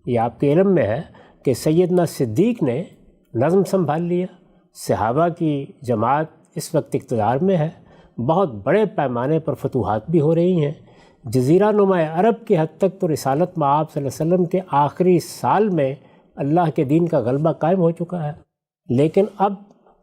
یہ آپ کے علم میں ہے کہ سیدنا صدیق نے نظم سنبھال لیا، صحابہ کی جماعت اس وقت اقتدار میں ہے، بہت بڑے پیمانے پر فتوحات بھی ہو رہی ہیں، جزیرہ نما عرب کی حد تک تو رسالت مآب صلی اللہ علیہ وسلم کے آخری سال میں اللہ کے دین کا غلبہ قائم ہو چکا ہے، لیکن اب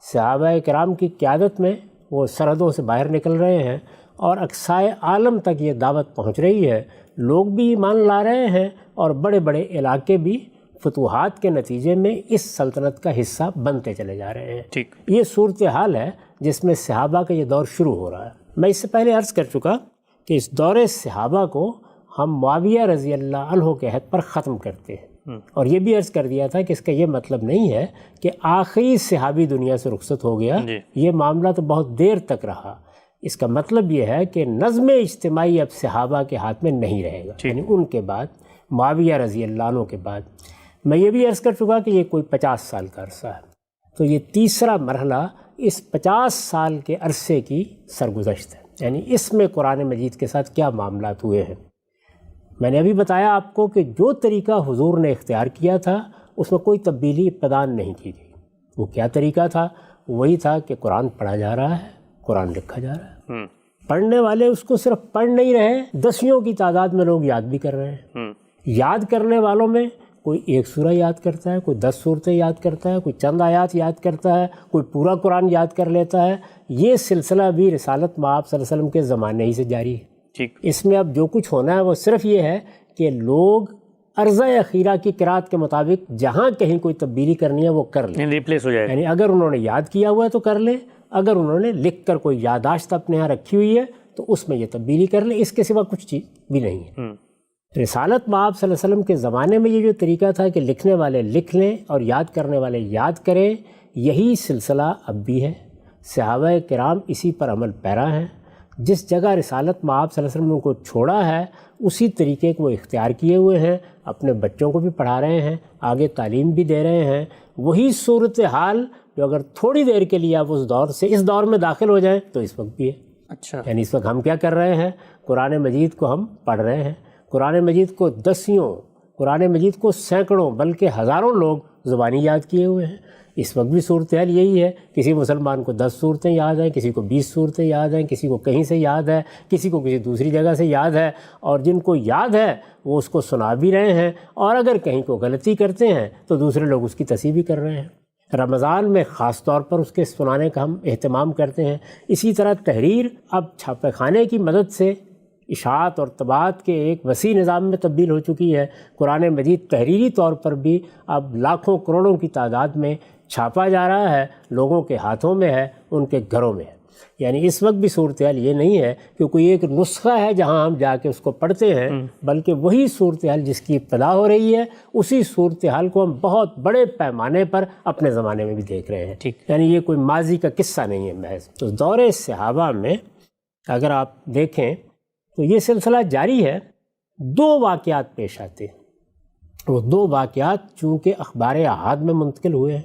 صحابہ کرام کی قیادت میں وہ سرحدوں سے باہر نکل رہے ہیں اور اقصائے عالم تک یہ دعوت پہنچ رہی ہے، لوگ بھی ایمان لا رہے ہیں اور بڑے بڑے علاقے بھی فتوحات کے نتیجے میں اس سلطنت کا حصہ بنتے چلے جا رہے ہیں۔ ٹھیک، یہ صورتحال ہے جس میں صحابہ کا یہ دور شروع ہو رہا ہے۔ میں اس سے پہلے عرض کر چکا کہ اس دور صحابہ کو ہم معاویہ رضی اللہ عنہ کے عہد پر ختم کرتے ہیں، اور یہ بھی عرض کر دیا تھا کہ اس کا یہ مطلب نہیں ہے کہ آخری صحابی دنیا سے رخصت ہو گیا، یہ معاملہ تو بہت دیر تک رہا۔ اس کا مطلب یہ ہے کہ نظم اجتماعی اب صحابہ کے ہاتھ میں نہیں رہے گا، یعنی ان کے بعد معاویہ رضی اللہ عنہ کے بعد۔ میں یہ بھی عرض کر چکا کہ یہ کوئی 50 سال کا عرصہ ہے، تو یہ تیسرا مرحلہ اس 50 سال کے عرصے کی سرگزشت ہے، یعنی اس میں قرآن مجید کے ساتھ کیا معاملات ہوئے ہیں۔ میں نے ابھی بتایا آپ کو کہ جو طریقہ حضور نے اختیار کیا تھا اس میں کوئی تبدیلی ابتداء نہیں کی گئی۔ وہ کیا طریقہ تھا؟ وہی تھا کہ قرآن پڑھا جا رہا ہے، قرآن لکھا جا رہا ہے، پڑھنے والے اس کو صرف پڑھ نہیں رہے، دسیوں کی تعداد میں لوگ یاد بھی کر رہے ہیں۔ یاد کرنے والوں میں کوئی ایک سورہ یاد کرتا ہے، کوئی 10 صورتیں یاد کرتا ہے، کوئی چند آیات یاد کرتا ہے، کوئی پورا قرآن یاد کر لیتا ہے۔ یہ سلسلہ بھی رسالت مآب صلی اللہ علیہ وسلم کے زمانے ہی سے جاری ہے۔ اس میں اب جو کچھ ہونا ہے وہ صرف یہ ہے کہ لوگ عرضہ اخیرہ کی قرات کے مطابق جہاں کہیں کوئی تبدیلی کرنی ہے وہ کر لیں، ریپلیس ہو جائے، یعنی اگر انہوں نے یاد کیا ہوا ہے تو کر لیں، اگر انہوں نے لکھ کر کوئی یادداشت اپنے یہاں رکھی ہوئی ہے تو اس میں یہ تبدیلی کر لیں، اس کے سوا کچھ چیز بھی نہیں ہے۔ رسالت مآب صلی اللہ علیہ وسلم کے زمانے میں یہ جو طریقہ تھا کہ لکھنے والے لکھ لیں اور یاد کرنے والے یاد کریں، یہی سلسلہ اب بھی ہے۔ صحابہ کرام اسی پر عمل پیرا ہیں، جس جگہ رسالت مآب صلی اللہ علیہ وسلم نے کو چھوڑا ہے اسی طریقے کو وہ اختیار کیے ہوئے ہیں، اپنے بچوں کو بھی پڑھا رہے ہیں، آگے تعلیم بھی دے رہے ہیں۔ وہی صورتحال جو اگر تھوڑی دیر کے لیے آپ اس دور سے اس دور میں داخل ہو جائیں تو اس وقت بھی ہے۔ اچھا، یعنی اس وقت ہم کیا کر رہے ہیں؟ قرآن مجید کو ہم پڑھ رہے ہیں، قرآن مجید کو دسیوں، قرآن مجید کو سینکڑوں بلکہ ہزاروں لوگ زبانی یاد کیے ہوئے ہیں۔ اس وقت بھی صورتحال یہی ہے، کسی مسلمان کو 10 صورتیں یاد ہیں، کسی کو 20 صورتیں یاد ہیں، کسی کو کہیں سے یاد ہے، کسی کو کسی دوسری جگہ سے یاد ہے، اور جن کو یاد ہے وہ اس کو سنا بھی رہے ہیں، اور اگر کہیں کو غلطی کرتے ہیں تو دوسرے لوگ اس کی تصحیح بھی کر رہے ہیں۔ رمضان میں خاص طور پر اس کے سنانے کا ہم اہتمام کرتے ہیں۔ اسی طرح تحریر اب چھاپے خانے کی مدد سے اشاعت اور طباعت کے ایک وسیع نظام میں تبدیل ہو چکی ہے۔ قرآن مجید تحریری طور پر بھی اب لاکھوں کروڑوں کی تعداد میں چھاپا جا رہا ہے، لوگوں کے ہاتھوں میں ہے، ان کے گھروں میں ہے۔ یعنی اس وقت بھی صورتحال یہ نہیں ہے کہ کوئی ایک نسخہ ہے جہاں ہم جا کے اس کو پڑھتے ہیں، بلکہ وہی صورتحال جس کی ابتدا ہو رہی ہے اسی صورتحال کو ہم بہت بڑے پیمانے پر اپنے زمانے میں بھی دیکھ رہے ہیں۔ یعنی یہ کوئی ماضی کا قصہ نہیں ہے محض۔ تو دور صحابہ میں اگر آپ دیکھیں تو یہ سلسلہ جاری ہے۔ 2 واقعات پیش آتے ہیں، وہ 2 واقعات چونکہ اخبار احاد میں منتقل ہوئے ہیں۔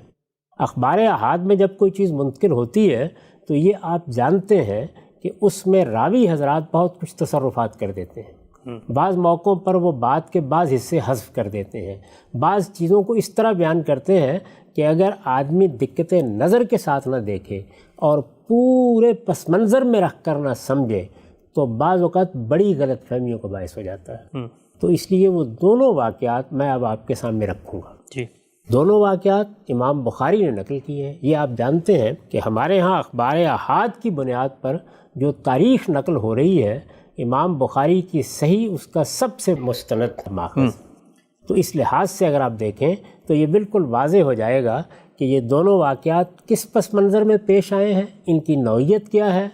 اخبار احاد میں جب کوئی چیز منتقل ہوتی ہے تو یہ آپ جانتے ہیں کہ اس میں راوی حضرات بہت کچھ تصرفات کر دیتے ہیں، بعض موقعوں پر وہ بات کے بعض حصے حذف کر دیتے ہیں، بعض چیزوں کو اس طرح بیان کرتے ہیں کہ اگر آدمی دقت نظر کے ساتھ نہ دیکھے اور پورے پس منظر میں رکھ کر نہ سمجھے تو بعض اوقات بڑی غلط فہمیوں کا باعث ہو جاتا ہے۔ تو اس لیے وہ دونوں واقعات میں اب آپ کے سامنے رکھوں گا۔ دونوں واقعات امام بخاری نے نقل کیے ہیں۔ یہ آپ جانتے ہیں کہ ہمارے ہاں اخبار احاد کی بنیاد پر جو تاریخ نقل ہو رہی ہے، امام بخاری کی صحیح اس کا سب سے مستند ماخذ۔ تو اس لحاظ سے اگر آپ دیکھیں تو یہ بالکل واضح ہو جائے گا کہ یہ دونوں واقعات کس پس منظر میں پیش آئے ہیں، ان کی نوعیت کیا ہے،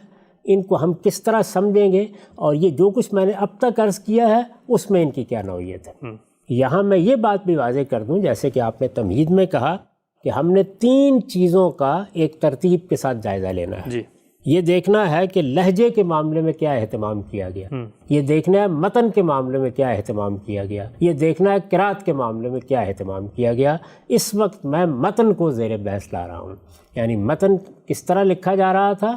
ان کو ہم کس طرح سمجھیں گے، اور یہ جو کچھ میں نے اب تک عرض کیا ہے اس میں ان کی کیا نوعیت ہے۔ یہاں میں یہ بات بھی واضح کر دوں، جیسے کہ آپ نے تمہید میں کہا کہ ہم نے 3 چیزوں کا ایک ترتیب کے ساتھ جائزہ لینا ہے۔ یہ دیکھنا ہے کہ لہجے کے معاملے میں کیا اہتمام کیا گیا، یہ دیکھنا ہے متن کے معاملے میں کیا اہتمام کیا گیا، یہ دیکھنا ہے قرات کے معاملے میں کیا اہتمام کیا گیا۔ اس وقت میں متن کو زیر بحث لا رہا ہوں، یعنی متن کس طرح لکھا جا رہا تھا،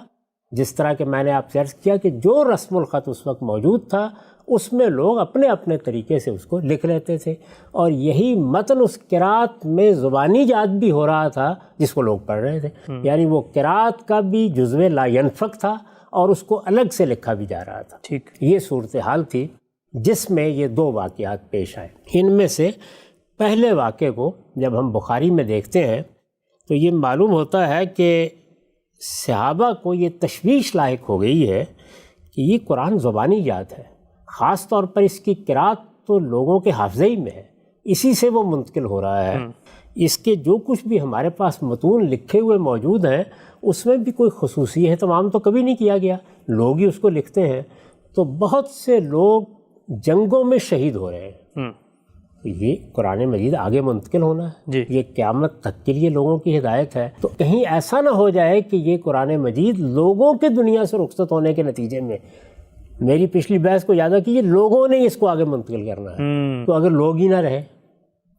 جس طرح کہ میں نے آپ سے عرض کیا کہ جو رسم الخط اس وقت موجود تھا اس میں لوگ اپنے اپنے طریقے سے اس کو لکھ لیتے تھے، اور یہی متن اس قرات میں زبانی یاد بھی ہو رہا تھا جس کو لوگ پڑھ رہے تھے، یعنی وہ قرات کا بھی جزو لا ینفک تھا اور اس کو الگ سے لکھا بھی جا رہا تھا۔ ٹھیک، یہ صورتحال تھی جس میں یہ دو واقعات پیش آئے۔ ان میں سے پہلے واقعے کو جب ہم بخاری میں دیکھتے ہیں تو یہ معلوم ہوتا ہے کہ صحابہ کو یہ تشویش لاحق ہو گئی ہے کہ یہ قرآن زبانی یاد ہے، خاص طور پر اس کی قرات تو لوگوں کے حافظے ہی میں ہے، اسی سے وہ منتقل ہو رہا ہے۔ اس کے جو کچھ بھی ہمارے پاس متون لکھے ہوئے موجود ہیں اس میں بھی کوئی خصوصی اہتمام تو کبھی نہیں کیا گیا، لوگ ہی اس کو لکھتے ہیں، تو بہت سے لوگ جنگوں میں شہید ہو رہے ہیں۔ یہ قرآن مجید آگے منتقل ہونا ہے، یہ قیامت تک کے لیے لوگوں کی ہدایت ہے، تو کہیں ایسا نہ ہو جائے کہ یہ قرآن مجید لوگوں کے دنیا سے رخصت ہونے کے نتیجے میں، میری پچھلی بحث کو یاد کیجیے، لوگوں نے اس کو آگے منتقل کرنا ہے، تو اگر لوگ ہی نہ رہے،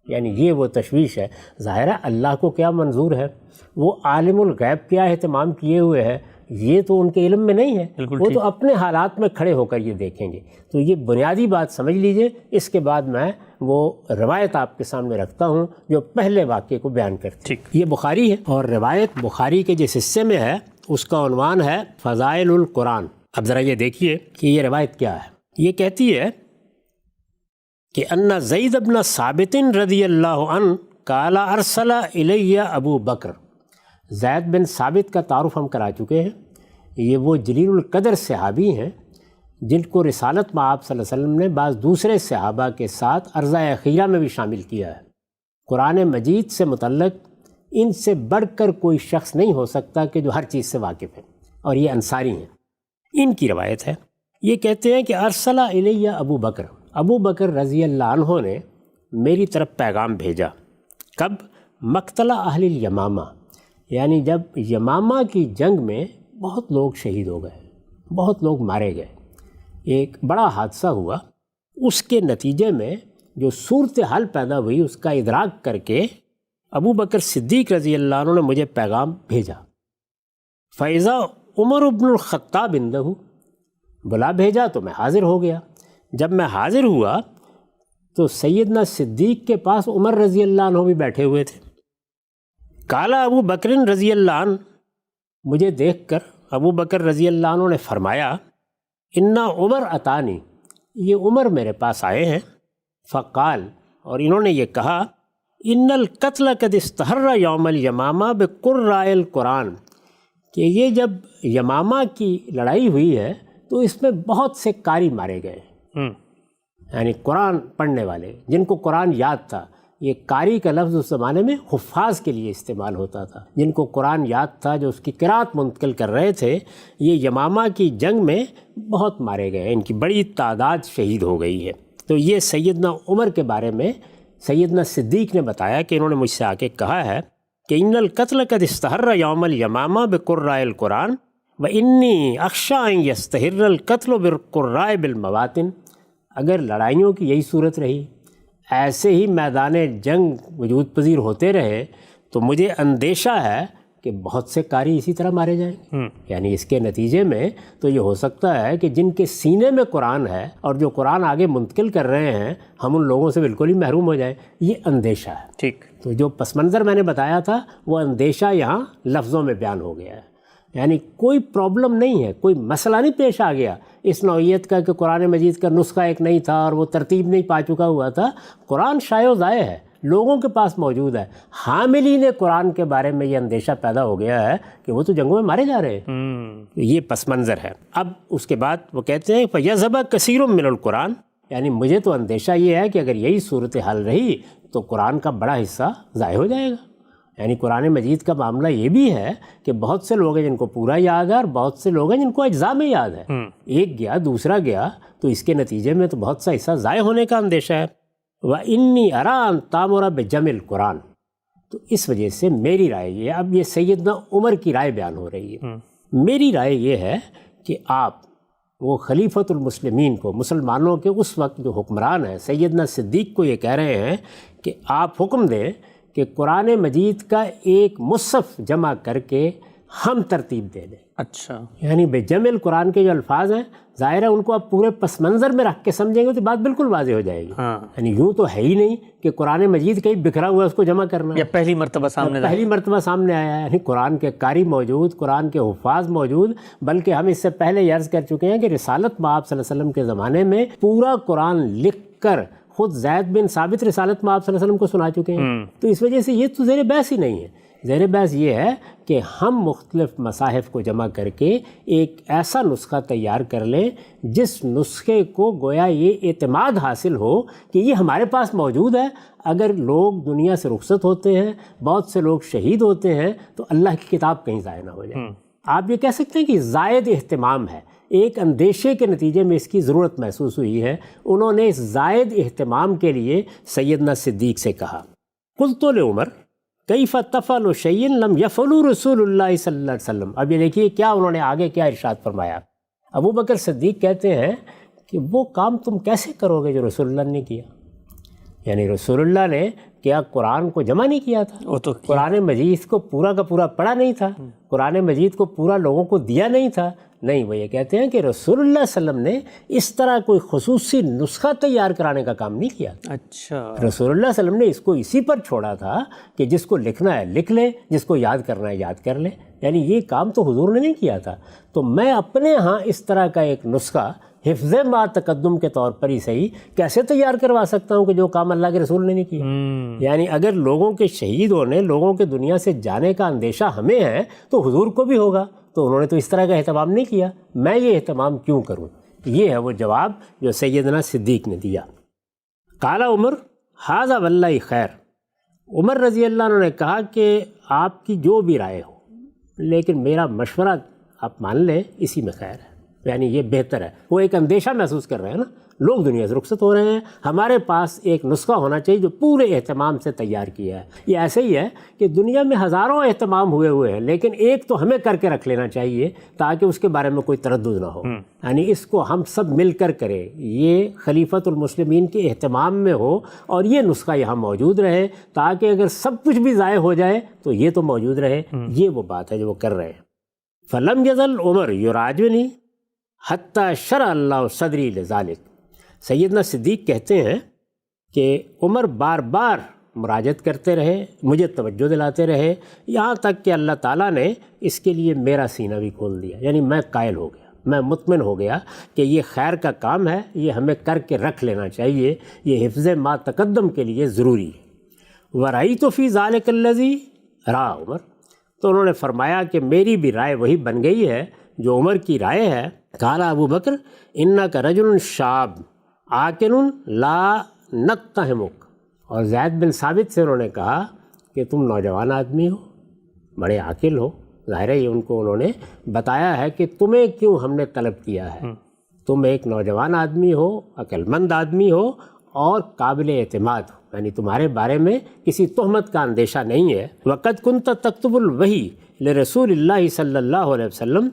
یعنی یہ وہ تشویش ہے۔ ظاہر ہے اللہ کو کیا منظور ہے، وہ عالم الغیب کیا اہتمام کیے ہوئے ہے، یہ تو ان کے علم میں نہیں ہے، وہ تو اپنے حالات میں کھڑے ہو کر یہ دیکھیں گے۔ تو یہ بنیادی بات سمجھ لیجئے، اس کے بعد میں وہ روایت آپ کے سامنے رکھتا ہوں جو پہلے واقعے کو بیان کرتی ہے۔ یہ بخاری ہے، اور روایت بخاری کے جس حصے میں ہے اس کا عنوان ہے فضائل القرآن۔ اب ذرا یہ دیکھیے کہ یہ روایت کیا ہے۔ یہ کہتی ہے کہ ان زید بن ثابت رضی اللہ عنہ قال ارسل الی ابو بکر۔ زید بن ثابت کا تعارف ہم کرا چکے ہیں، یہ وہ جلیل القدر صحابی ہیں جن کو رسالت میں آپ صلی اللہ علیہ وسلم نے بعض دوسرے صحابہ کے ساتھ عرضہ اخیرہ میں بھی شامل کیا ہے۔ قرآن مجید سے متعلق ان سے بڑھ کر کوئی شخص نہیں ہو سکتا کہ جو ہر چیز سے واقف ہے، اور یہ انصاری ہیں۔ ان کی روایت ہے، یہ کہتے ہیں کہ ارسل الی ابو بکر، ابو بکر رضی اللہ عنہ نے میری طرف پیغام بھیجا۔ کب؟ مقتل اہل الیمامہ، یعنی جب یمامہ کی جنگ میں بہت لوگ شہید ہو گئے، بہت لوگ مارے گئے، ایک بڑا حادثہ ہوا، اس کے نتیجے میں جو صورتحال پیدا ہوئی اس کا ادراک کر کے ابو بکر صدیق رضی اللہ عنہ نے مجھے پیغام بھیجا۔ فیضا عمر بن الخطاب عندہ، بلا بھیجا تو میں حاضر ہو گیا۔ جب میں حاضر ہوا تو سیدنا صدیق کے پاس عمر رضی اللہ عنہ بھی بیٹھے ہوئے تھے۔ قال ابو بکر رضی اللہ عنہ، مجھے دیکھ کر ابو بکر رضی اللہ عنہ نے فرمایا انا عمر اتانی، یہ عمر میرے پاس آئے ہیں۔ فقال، اور انہوں نے یہ کہا ان القتل قد استحر یوم الیمامہ بقراء القرآن، کہ یہ جب یمامہ کی لڑائی ہوئی ہے تو اس میں بہت سے قاری مارے گئے، یعنی قرآن پڑھنے والے جن کو قرآن یاد تھا۔ یہ قاری کا لفظ اس زمانے میں حفاظ کے لیے استعمال ہوتا تھا، جن کو قرآن یاد تھا، جو اس کی قرات منتقل کر رہے تھے۔ یہ یمامہ کی جنگ میں بہت مارے گئے، ان کی بڑی تعداد شہید ہو گئی ہے۔ تو یہ سیدنا عمر کے بارے میں سیدنا صدیق نے بتایا کہ انہوں نے مجھ سے آ کے کہا ہے کہ ان القتل قد استحر یوم الیمامہ بقراء القرآن وانی اخشی ان یستحر القتل بالقراء بالمواطن۔ اگر لڑائیوں کی یہی صورت رہی، ایسے ہی میدان جنگ وجود پذیر ہوتے رہے، تو مجھے اندیشہ ہے کہ بہت سے قاری اسی طرح مارے جائیں گے۔ یعنی اس کے نتیجے میں تو یہ ہو سکتا ہے کہ جن کے سینے میں قرآن ہے اور جو قرآن آگے منتقل کر رہے ہیں، ہم ان لوگوں سے بالکل ہی محروم ہو جائیں، یہ اندیشہ ہے۔ ٹھیک، تو جو پس منظر میں نے بتایا تھا وہ اندیشہ یہاں لفظوں میں بیان ہو گیا ہے، یعنی کوئی پرابلم نہیں ہے، کوئی مسئلہ نہیں پیش آ گیا اس نوعیت کا کہ قرآن مجید کا نسخہ ایک نہیں تھا اور وہ ترتیب نہیں پا چکا ہوا تھا۔ قرآن شائع و ضائع ہے، لوگوں کے پاس موجود ہے۔ حاملین قرآن کے بارے میں یہ اندیشہ پیدا ہو گیا ہے کہ وہ تو جنگوں میں مارے جا رہے ہیں۔ یہ پس منظر ہے۔ اب اس کے بعد وہ کہتے ہیں فَيَذْهَبَ كَثِيرٌ مِّنَ الْقُرْآنِ، یعنی مجھے تو اندیشہ یہ ہے کہ اگر یہی صورتحال رہی تو قرآن کا بڑا حصہ ضائع ہو جائے گا۔ یعنی قرآن مجید کا معاملہ یہ بھی ہے کہ بہت سے لوگ ہیں جن کو پورا یاد ہے اور بہت سے لوگ ہیں جن کو اجزاء میں یاد ہے، ایک گیا دوسرا گیا، تو اس کے نتیجے میں تو بہت سا حصہ ضائع ہونے کا اندیشہ ہے۔ وَإِنِّي أَرَىٰ أَن تَأْمُرَ بِجَمْعِ الْقُرْآنِ، تو اس وجہ سے میری رائے یہ ہے، اب یہ سیدنا عمر کی رائے بیان ہو رہی ہے، میری رائے یہ ہے کہ آپ وہ خلیفۃ المسلمین کو، مسلمانوں کے اس وقت جو حکمران ہیں، سیدنا صدیق کو یہ کہہ رہے ہیں کہ آپ حکم دیں کہ قرآن مجید کا ایک مصحف جمع کر کے ہم ترتیب دے دیں۔ اچھا، یعنی بجمل قرآن کے جو الفاظ ہیں ظاہر ہے ان کو آپ پورے پس منظر میں رکھ کے سمجھیں گے تو بات بالکل واضح ہو جائے گی. یعنی یوں تو ہے ہی نہیں کہ قرآن مجید کہیں بکھرا ہوا ہے اس کو جمع کرنا یا پہلی مرتبہ سامنے آیا ہے. یعنی قرآن کے قاری موجود، قرآن کے حفاظ موجود، بلکہ ہم اس سے پہلے یہ عرض کر چکے ہیں کہ رسالت مآب صلی اللہ علیہ وسلم کے زمانے میں پورا قرآن لکھ کر خود زید بن ثابت رسالت مآب صلی اللہ علیہ وسلم کو سنا چکے ہیں. تو اس وجہ سے یہ تو زیر بحث ہی نہیں ہے. زیر بحث یہ ہے کہ ہم مختلف مصاحف کو جمع کر کے ایک ایسا نسخہ تیار کر لیں جس نسخے کو گویا یہ اعتماد حاصل ہو کہ یہ ہمارے پاس موجود ہے. اگر لوگ دنیا سے رخصت ہوتے ہیں، بہت سے لوگ شہید ہوتے ہیں، تو اللہ کی کتاب کہیں ضائع نہ ہو جائے. آپ یہ کہہ سکتے ہیں کہ زائد اہتمام ہے. ایک اندیشے کے نتیجے میں اس کی ضرورت محسوس ہوئی ہے. انہوں نے اس زائد اہتمام کے لیے سیدنا صدیق سے کہا، قلت لعمر کیف تفعل شیئا لم یفعلہ رسول اللہ صلی اللہ علیہ وسلم. اب یہ دیکھیے کیا انہوں نے آگے کیا ارشاد فرمایا. ابو بکر صدیق کہتے ہیں کہ وہ کام تم کیسے کرو گے جو رسول اللہ نے کیا. یعنی رسول اللہ نے کیا قرآن کو جمع نہیں کیا تھا؟ وہ تو قرآن مجید کو پورا کا پورا پڑھا نہیں تھا؟ قرآن مجید کو پورا لوگوں کو دیا نہیں تھا؟ نہیں، وہ یہ کہتے ہیں کہ رسول اللہ صلی اللہ علیہ وسلم نے اس طرح کوئی خصوصی نسخہ تیار کرانے کا کام نہیں کیا. اچھا، رسول اللہ صلی اللہ علیہ وسلم نے اس کو اسی پر چھوڑا تھا کہ جس کو لکھنا ہے لکھ لے، جس کو یاد کرنا ہے یاد کر لے. یعنی یہ کام تو حضور نے نہیں کیا تھا. تو میں اپنے ہاں اس طرح کا ایک نسخہ حفظ ما تقدم کے طور پر ہی صحیح کیسے تیار کروا سکتا ہوں کہ جو کام اللہ کے رسول نے نہیں کیا. یعنی اگر لوگوں کے شہید ہونے، لوگوں کے دنیا سے جانے کا اندیشہ ہمیں ہے تو حضور کو بھی ہوگا. تو انہوں نے تو اس طرح کا اہتمام نہیں کیا، میں یہ اہتمام کیوں کروں. یہ ہے وہ جواب جو سیدنا صدیق نے دیا. قال عمر ھذا واللہ خیر. عمر رضی اللہ عنہ نے کہا کہ آپ کی جو بھی رائے ہو، لیکن میرا مشورہ آپ مان لیں اسی میں خیر ہے. یعنی یہ بہتر ہے. وہ ایک اندیشہ محسوس کر رہے ہیں نا، لوگ دنیا سے رخصت ہو رہے ہیں، ہمارے پاس ایک نسخہ ہونا چاہیے جو پورے اہتمام سے تیار کیا ہے. یہ ایسے ہی ہے کہ دنیا میں ہزاروں اہتمام ہوئے ہیں، لیکن ایک تو ہمیں کر کے رکھ لینا چاہیے تاکہ اس کے بارے میں کوئی تردد نہ ہو. یعنی اس کو ہم سب مل کر کریں، یہ خلیفۃ المسلمین کے اہتمام میں ہو اور یہ نسخہ یہاں موجود رہے تاکہ اگر سب کچھ بھی ضائع ہو جائے تو یہ تو موجود رہے. یہ وہ بات ہے جو وہ کر رہے ہیں. فلم یزل عمر یراجعنی حتی شرع اللہ صدری لذالک. سیدنا صدیق کہتے ہیں کہ عمر بار بار مراجعت کرتے رہے، مجھے توجہ دلاتے رہے، یہاں تک کہ اللہ تعالیٰ نے اس کے لیے میرا سینہ بھی کھول دیا. یعنی میں قائل ہو گیا، میں مطمئن ہو گیا کہ یہ خیر کا کام ہے، یہ ہمیں کر کے رکھ لینا چاہیے، یہ حفظ ما تقدم کے لیے ضروری ہے. وَرَأَيْتُ فِي ذَلِكَ الَّذِي رَأَى عمر. تو انہوں نے فرمایا کہ میری بھی رائے وہی بن گئی ہے جو عمر کی رائے ہے. قال ابو بکر انک رجل شاب عاقل لا نتہمک. اور زید بن ثابت سے انہوں نے کہا کہ تم نوجوان آدمی ہو، بڑے عاقل ہو. ظاہر ہے یہ ان کو انہوں نے بتایا ہے کہ تمہیں کیوں ہم نے طلب کیا ہے. تم ایک نوجوان آدمی ہو، عقل مند آدمی ہو اور قابل اعتماد ہو. یعنی تمہارے بارے میں کسی تہمت کا اندیشہ نہیں ہے. وقد کنت تکتب الوحی لرسول اللہ صلی اللہ علیہ وسلم.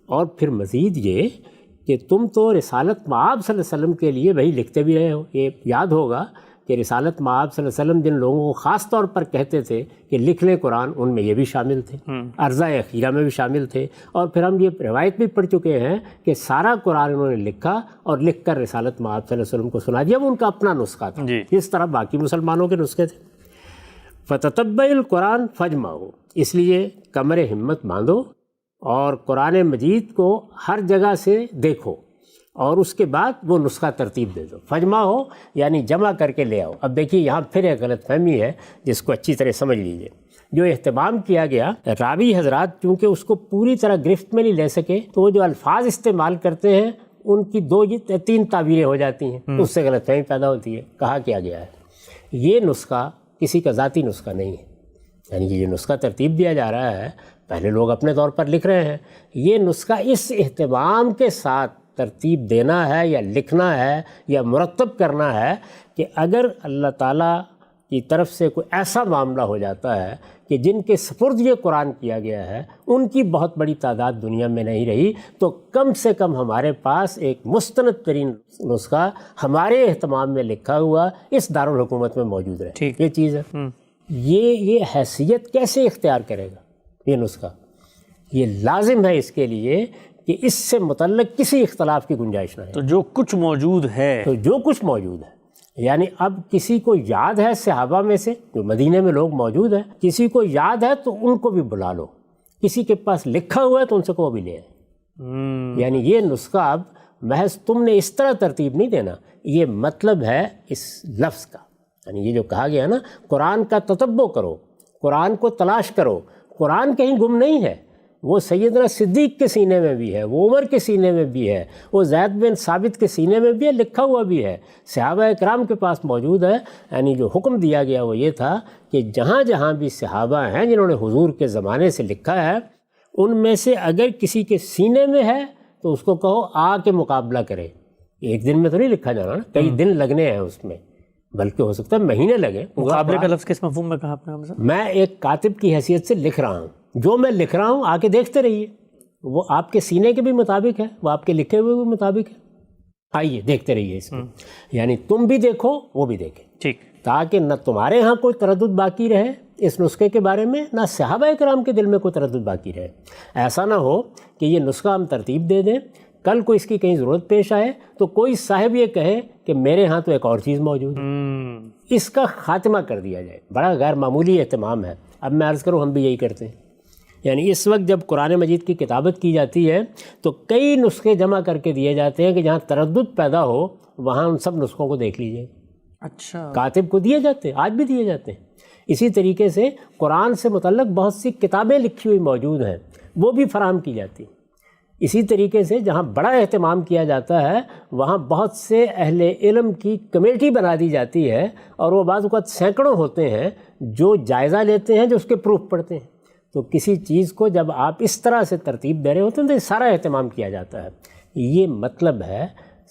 اور پھر مزید یہ کہ تم تو رسالت مآب صلی اللہ علیہ وسلم کے لیے وہی لکھتے بھی رہے ہو. یہ یاد ہوگا کہ رسالت مآب صلی اللہ علیہ وسلم جن لوگوں کو خاص طور پر کہتے تھے کہ لکھ لیں قرآن، ان میں یہ بھی شامل تھے، عرضہ اخیرہ میں بھی شامل تھے. اور پھر ہم یہ روایت بھی پڑھ چکے ہیں کہ سارا قرآن انہوں نے لکھا اور لکھ کر رسالت مآب صلی اللہ علیہ وسلم کو سنا دیا. وہ ان کا اپنا نسخہ تھا جس طرح باقی مسلمانوں کے نسخے تھے. فتتبع القرآن فجمعوا. اس لیے کمر ہمت باندھو اور قرآن مجید کو ہر جگہ سے دیکھو اور اس کے بعد وہ نسخہ ترتیب دے دو. فجمع ہو یعنی جمع کر کے لے آؤ. اب دیکھیے یہاں پھر ایک غلط فہمی ہے جس کو اچھی طرح سمجھ لیجیے. جو اہتمام کیا گیا، راوی حضرات چونکہ اس کو پوری طرح گرفت میں نہیں لے سکے تو وہ جو الفاظ استعمال کرتے ہیں ان کی 2-3 تعبیریں ہو جاتی ہیں، اس سے غلط فہمی پیدا ہوتی ہے. کہا کیا گیا ہے یہ نسخہ کسی کا ذاتی نسخہ نہیں ہے. یعنی کہ یہ نسخہ ترتیب دیا جا رہا ہے، پہلے لوگ اپنے طور پر لکھ رہے ہیں. یہ نسخہ اس اہتمام کے ساتھ ترتیب دینا ہے یا لکھنا ہے یا مرتب کرنا ہے کہ اگر اللہ تعالیٰ کی طرف سے کوئی ایسا معاملہ ہو جاتا ہے کہ جن کے سپرد یہ قرآن کیا گیا ہے ان کی بہت بڑی تعداد دنیا میں نہیں رہی، تو کم سے کم ہمارے پاس ایک مستند ترین نسخہ ہمارے اہتمام میں لکھا ہوا اس دارالحکومت میں موجود رہے. یہ چیز ہے. یہ حیثیت کیسے اختیار کرے گا یہ نسخہ؟ یہ لازم ہے اس کے لیے کہ اس سے متعلق کسی اختلاف کی گنجائش نہ ہے. تو جو کچھ موجود ہے، تو جو کچھ موجود ہے، یعنی اب کسی کو یاد ہے صحابہ میں سے جو مدینے میں لوگ موجود ہیں، کسی کو یاد ہے تو ان کو بھی بلا لو، کسی کے پاس لکھا ہوا ہے تو ان سے کو بھی لے آئے. یعنی یہ نسخہ اب محض تم نے اس طرح ترتیب نہیں دینا، یہ مطلب ہے اس لفظ کا. یعنی یہ جو کہا گیا نا، قرآن کا تتبع کرو، قرآن کو تلاش کرو. قرآن کہیں گم نہیں ہے، وہ سیدنا صدیق کے سینے میں بھی ہے، وہ عمر کے سینے میں بھی ہے، وہ زید بن ثابت کے سینے میں بھی ہے، لکھا ہوا بھی ہے، صحابہ اکرام کے پاس موجود ہے. یعنی جو حکم دیا گیا وہ یہ تھا کہ جہاں جہاں بھی صحابہ ہیں جنہوں نے حضور کے زمانے سے لکھا ہے، ان میں سے اگر کسی کے سینے میں ہے تو اس کو کہو آ کے مقابلہ کرے. ایک دن میں تو نہیں لکھا جانا نا، کئی دن لگنے ہیں اس میں، بلکہ ہو سکتا ہے مہینے لگے. مقابلے کا لفظ کس مفہوم میں کہا آپ نے؟ میں ایک کاتب کی حیثیت سے لکھ رہا ہوں، جو میں لکھ رہا ہوں آ کے دیکھتے رہیے، وہ آپ کے سینے کے بھی مطابق ہے، وہ آپ کے لکھے ہوئے بھی مطابق ہے، آئیے دیکھتے رہیے اس کو. یعنی تم بھی دیکھو وہ بھی دیکھیں، ٹھیک، تاکہ نہ تمہارے ہاں کوئی تردد باقی رہے اس نسخے کے بارے میں، نہ صحابہ کرام کے دل میں کوئی تردد باقی رہے. ایسا نہ ہو کہ یہ نسخہ ہم ترتیب دے دیں، کل کو اس کی کہیں ضرورت پیش آئے تو کوئی صاحب یہ کہے کہ میرے ہاں تو ایک اور چیز موجود ہے. اس کا خاتمہ کر دیا جائے. بڑا غیر معمولی اہتمام ہے. اب میں عرض کروں، ہم بھی یہی کرتے ہیں. یعنی اس وقت جب قرآن مجید کی کتابت کی جاتی ہے تو کئی نسخے جمع کر کے دیے جاتے ہیں کہ جہاں تردد پیدا ہو وہاں ان سب نسخوں کو دیکھ لیجئے. اچھا، کاتب کو دیے جاتے ہیں، آج بھی دیے جاتے ہیں. اسی طریقے سے قرآن سے متعلق بہت سی کتابیں لکھی ہوئی موجود ہیں، وہ بھی فراہم کی جاتی ہیں. اسی طریقے سے جہاں بڑا اہتمام کیا جاتا ہے وہاں بہت سے اہل علم کی کمیٹی بنا دی جاتی ہے، اور وہ بعض اوقات سینکڑوں ہوتے ہیں جو جائزہ لیتے ہیں، جو اس کے پروف پڑھتے ہیں. تو کسی چیز کو جب آپ اس طرح سے ترتیب دے رہے ہوتے ہیں تو یہ سارا اہتمام کیا جاتا ہے. یہ مطلب ہے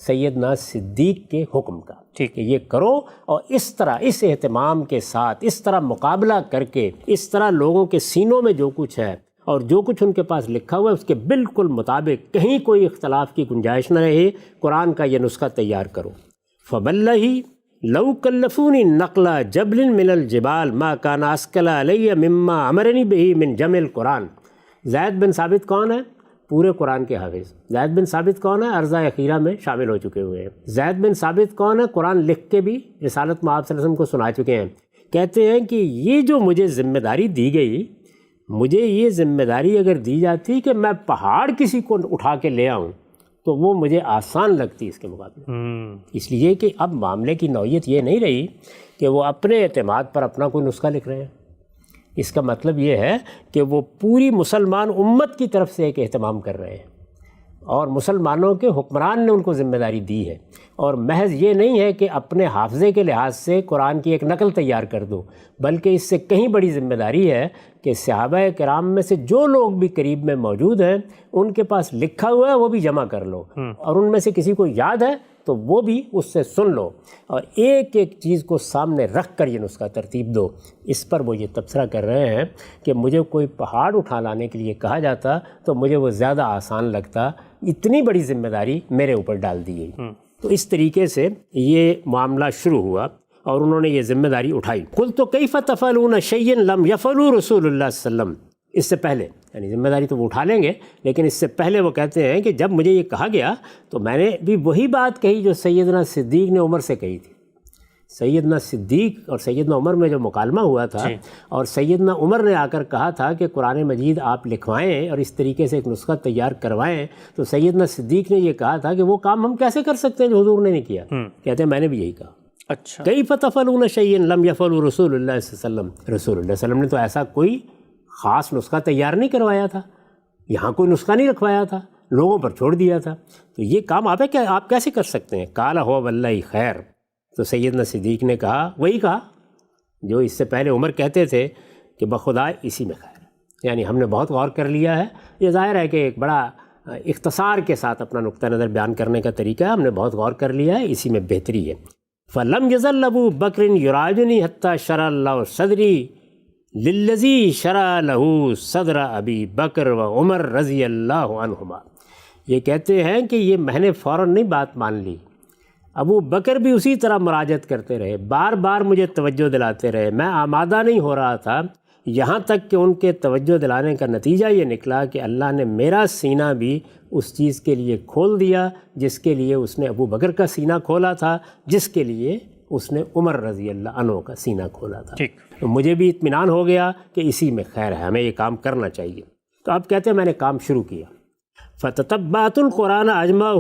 سیدنا صدیق کے حکم کا، ٹھیک ہے، یہ کرو. اور اس طرح اس اہتمام کے ساتھ، اس طرح مقابلہ کر کے، اس طرح لوگوں کے سینوں میں جو کچھ ہے اور جو کچھ ان کے پاس لکھا ہوا ہے اس کے بالکل مطابق کہیں کوئی اختلاف کی گنجائش نہ رہے، قرآن کا یہ نسخہ تیار کرو. فَبَلَّهِ لَوْ كَلَّفُونِي نَقْلَ جَبْلٍ مِّنَ الْجِبَالِ مَا كَانَ أَثْقَلَ عَلَيَّ مِمَّا أَمَرَنِي بِهِ مِنْ جَمْعِ الْقُرْآنِ. زید بن ثابت کون ہے؟ پورے قرآن کے حافظ. زید بن ثابت کون ہے؟ عرضہ اخیرہ میں شامل ہو چکے ہوئے ہیں. زید بن ثابت کون ہے؟ قرآن لکھ کے بھی رسالت میں آپ صلی اللہ علیہ وسلم کو سنا چکے ہیں. کہتے ہیں کہ یہ جو مجھے ذمہ داری دی گئی، مجھے یہ ذمہ داری اگر دی جاتی کہ میں پہاڑ کسی کو اٹھا کے لے آؤں تو وہ مجھے آسان لگتی اس کے مقابلے. اس لیے کہ اب معاملے کی نوعیت یہ نہیں رہی کہ وہ اپنے اعتماد پر اپنا کوئی نسخہ لکھ رہے ہیں. اس کا مطلب یہ ہے کہ وہ پوری مسلمان امت کی طرف سے ایک اہتمام کر رہے ہیں، اور مسلمانوں کے حکمران نے ان کو ذمہ داری دی ہے. اور محض یہ نہیں ہے کہ اپنے حافظے کے لحاظ سے قرآن کی ایک نقل تیار کر دو، بلکہ اس سے کہیں بڑی ذمہ داری ہے کہ صحابہ کرام میں سے جو لوگ بھی قریب میں موجود ہیں ان کے پاس لکھا ہوا ہے وہ بھی جمع کر لو، اور ان میں سے کسی کو یاد ہے تو وہ بھی اس سے سن لو، اور ایک ایک چیز کو سامنے رکھ کر یہ نسخہ ترتیب دو. اس پر وہ یہ تبصرہ کر رہے ہیں کہ مجھے کوئی پہاڑ اٹھا لانے کے لیے کہا جاتا تو مجھے وہ زیادہ آسان لگتا، اتنی بڑی ذمہ داری میرے اوپر ڈال دی گئی. تو اس طریقے سے یہ معاملہ شروع ہوا اور انہوں نے یہ ذمہ داری اٹھائی. قُلْتُ كَيْفَ تَفْعَلُونَ شَيْئًا لَمْ يَفْعَلْهُ رسول اللہ صلی اللہ علیہ وسلم. اس سے پہلے یعنی ذمہ داری تو وہ اٹھا لیں گے، لیکن اس سے پہلے وہ کہتے ہیں کہ جب مجھے یہ کہا گیا تو میں نے بھی وہی بات کہی جو سیدنا صدیق نے عمر سے کہی تھی. سیدنا صدیق اور سیدنا عمر میں جو مکالمہ ہوا تھا، اور سیدنا عمر نے آ کر کہا تھا کہ قرآن مجید آپ لکھوائیں اور اس طریقے سے ایک نسخہ تیار کروائیں، تو سیدنا صدیق نے یہ کہا تھا کہ وہ کام ہم کیسے کر سکتے ہیں جو حضور نے نہیں کیا. کہتے ہیں میں نے بھی یہی کہا. اچھا، کیف تفعلون شیئا لم یفعلوا رسول اللہ صلی اللہ علیہ وسلم. رسول اللہ صلی اللہ علیہ وسلم نے تو ایسا کوئی خاص نسخہ تیار نہیں کروایا تھا، یہاں کوئی نسخہ نہیں رکھوایا تھا، لوگوں پر چھوڑ دیا تھا، تو یہ کام آپ کیسے کر سکتے ہیں؟ قال هو واللہ خیر. تو سیدنا صدیق نے کہا، وہی کہا جو اس سے پہلے عمر کہتے تھے کہ بخدا اسی میں خیر. یعنی ہم نے بہت غور کر لیا ہے. یہ ظاہر ہے کہ ایک بڑا اختصار کے ساتھ اپنا نقطہ نظر بیان کرنے کا طریقہ ہے، ہم نے بہت غور کر لیا ہے، اسی میں بہتری ہے. فلم یزل ابو بکر یراجنی حتی شرع اللہ صدری للذی شرع له صدر ابی بکر و عمر رضی اللہ عنہما. یہ کہتے ہیں کہ یہ میں نے فوراً نہیں بات مان لی، ابو بکر بھی اسی طرح مراجعت کرتے رہے، بار بار مجھے توجہ دلاتے رہے، میں آمادہ نہیں ہو رہا تھا یہاں تک کہ ان کے توجہ دلانے کا نتیجہ یہ نکلا کہ اللہ نے میرا سینہ بھی اس چیز کے لیے کھول دیا جس کے لیے اس نے ابو بکر کا سینہ کھولا تھا، جس کے لیے اس نے عمر رضی اللہ عنہ کا سینہ کھولا تھا۔ ٹھیک، تو مجھے بھی اطمینان ہو گیا کہ اسی میں خیر ہے، ہمیں یہ کام کرنا چاہیے۔ تو اب کہتے ہیں میں نے کام شروع کیا، فتتبعت القرآن اجمعہ،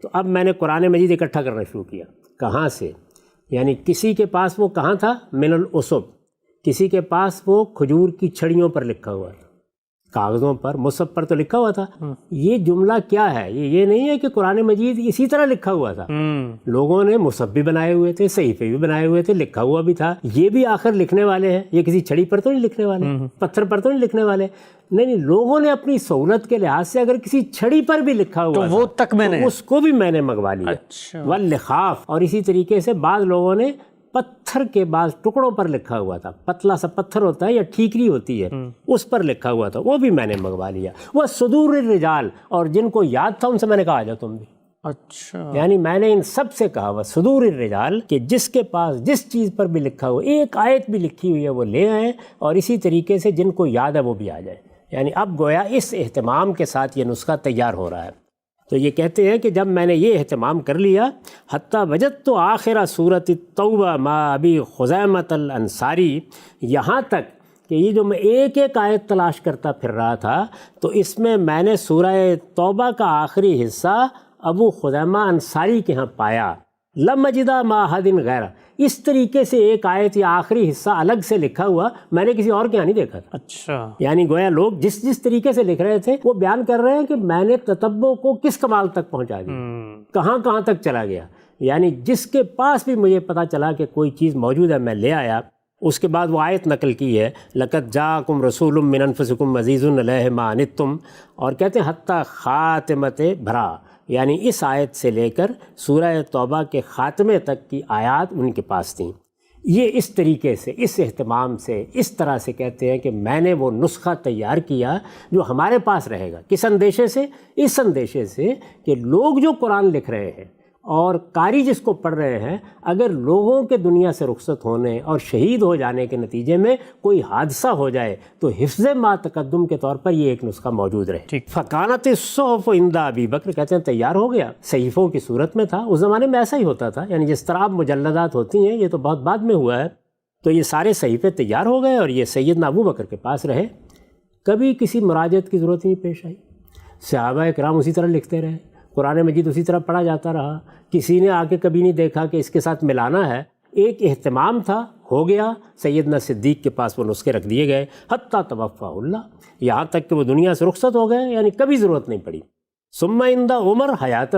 تو اب میں نے قرآن مجید اکٹھا کرنا شروع کیا۔ کہاں سے؟ یعنی کسی کے پاس وہ کہاں تھا؟ من الاسب، کسی کے پاس وہ کھجور کی چھڑیوں پر لکھا ہوا تھا، کاغذوں پر، مصحف پر تو لکھا ہوا تھا۔ یہ جملہ کیا ہے؟ یہ نہیں ہے کہ قرآن مجید اسی طرح لکھا ہوا تھا، لوگوں نے مصحف بھی بنائے ہوئے تھے، صحیفے بھی بنائے ہوئے تھے، لکھا ہوا بھی تھا۔ یہ بھی آخر لکھنے والے ہیں، یہ کسی چھڑی پر تو نہیں لکھنے والے، پتھر پر تو نہیں لکھنے والے، نہیں، لوگوں نے اپنی سہولت کے لحاظ سے اگر کسی چھڑی پر بھی لکھا ہوا تو وہ تک میں نے، اس کو بھی میں نے منگوا لیا۔ اچھا، واللخاف، اور اسی طریقے سے بعض لوگوں نے پتھر کے بعض ٹکڑوں پر لکھا ہوا تھا، پتلا سا پتھر ہوتا ہے یا ٹھیکری ہوتی ہے، اس پر لکھا ہوا تھا، وہ بھی میں نے منگوا لیا۔ وہ صدور الرجال، اور جن کو یاد تھا ان سے میں نے کہا آ جاؤ تم بھی۔ اچھا، یعنی میں نے ان سب سے کہا وہ صدور الرجال کہ جس کے پاس جس چیز پر بھی لکھا ہوا، ایک آیت بھی لکھی ہوئی ہے وہ لے آئیں، اور اسی طریقے سے جن کو یاد ہے وہ بھی آ جائیں۔ یعنی اب گویا اس اہتمام کے ساتھ یہ نسخہ تیار ہو رہا ہے۔ تو یہ کہتے ہیں کہ جب میں نے یہ اہتمام کر لیا، حتیٰ وجدت تو آخر صورت التوبہ ما ابی خزیمۃ الانصاری، یہاں تک کہ یہ جو میں ایک ایک آیت تلاش کرتا پھر رہا تھا تو اس میں نے سورہ توبہ کا آخری حصہ ابو خزیمہ انصاری کے ہاں پایا۔ لم اجدہ ما احد غیرہ، اس طریقے سے ایک آیت یا آخری حصہ الگ سے لکھا ہوا میں نے کسی اور کے یہاں نہیں دیکھا تھا۔ اچھا، یعنی گویا لوگ جس طریقے سے لکھ رہے تھے وہ بیان کر رہے ہیں کہ میں نے تتبع کو کس کمال تک پہنچا دیا، کہاں تک چلا گیا۔ یعنی جس کے پاس بھی مجھے پتا چلا کہ کوئی چیز موجود ہے میں لے آیا۔ اس کے بعد وہ آیت نقل کی ہے، لقد جاءکم رسول من انفسکم عزیز علیہ ما عنتم، اور کہتے ہیں حتیٰ خاتمت بھرا، یعنی اس آیت سے لے کر سورہ توبہ کے خاتمے تک کی آیات ان کے پاس تھیں۔ یہ اس طریقے سے، اس اہتمام سے، اس طرح سے کہتے ہیں کہ میں نے وہ نسخہ تیار کیا جو ہمارے پاس رہے گا۔ کس اندیشے سے؟ اس اندیشے سے کہ لوگ جو قرآن لکھ رہے ہیں اور قاری جس کو پڑھ رہے ہیں، اگر لوگوں کے دنیا سے رخصت ہونے اور شہید ہو جانے کے نتیجے میں کوئی حادثہ ہو جائے تو حفظ ما تقدم کے طور پر یہ ایک نسخہ موجود رہے۔ فکانت الصحف عند ابی بکر، کہتے ہیں تیار ہو گیا، صحیفوں کی صورت میں تھا۔ اس زمانے میں ایسا ہی ہوتا تھا، یعنی جس طرح اب مجلدات ہوتی ہیں، یہ تو بہت بعد میں ہوا ہے۔ تو یہ سارے صحیفے تیار ہو گئے اور یہ سیدنا ابو بکر کے پاس رہے، کبھی کسی مراجعت کی ضرورت نہیں پیش آئی۔ صحابہ کرام اسی طرح لکھتے رہے، قرآن مجید اسی طرح پڑھا جاتا رہا، کسی نے آ کے کبھی نہیں دیکھا کہ اس کے ساتھ ملانا ہے۔ ایک اہتمام تھا، ہو گیا، سیدنا صدیق کے پاس وہ نسخے رکھ دیے گئے، حتیٰ توفیہ اللہ، یہاں تک کہ وہ دنیا سے رخصت ہو گئے، یعنی کبھی ضرورت نہیں پڑی۔ ثم عند عمر حیاتہ،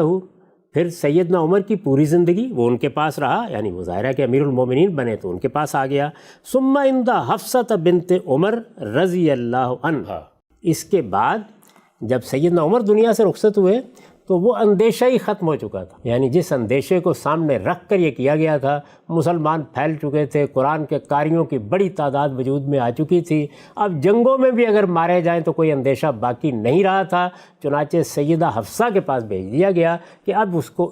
پھر سیدنا عمر کی پوری زندگی وہ ان کے پاس رہا، یعنی وہ ظاہر ہے کہ امیر المومنین بنے تو ان کے پاس آ گیا۔ ثم عند حفصہ بنت عمر رضی اللہ عنہا، اس کے بعد جب سیدنا عمر دنیا سے رخصت ہوئے تو وہ اندیشہ ہی ختم ہو چکا تھا۔ یعنی جس اندیشے کو سامنے رکھ کر یہ کیا گیا تھا، مسلمان پھیل چکے تھے، قرآن کے قاریوں کی بڑی تعداد وجود میں آ چکی تھی، اب جنگوں میں بھی اگر مارے جائیں تو کوئی اندیشہ باقی نہیں رہا تھا۔ چنانچہ سیدہ حفصہ کے پاس بھیج دیا گیا کہ اب اس کو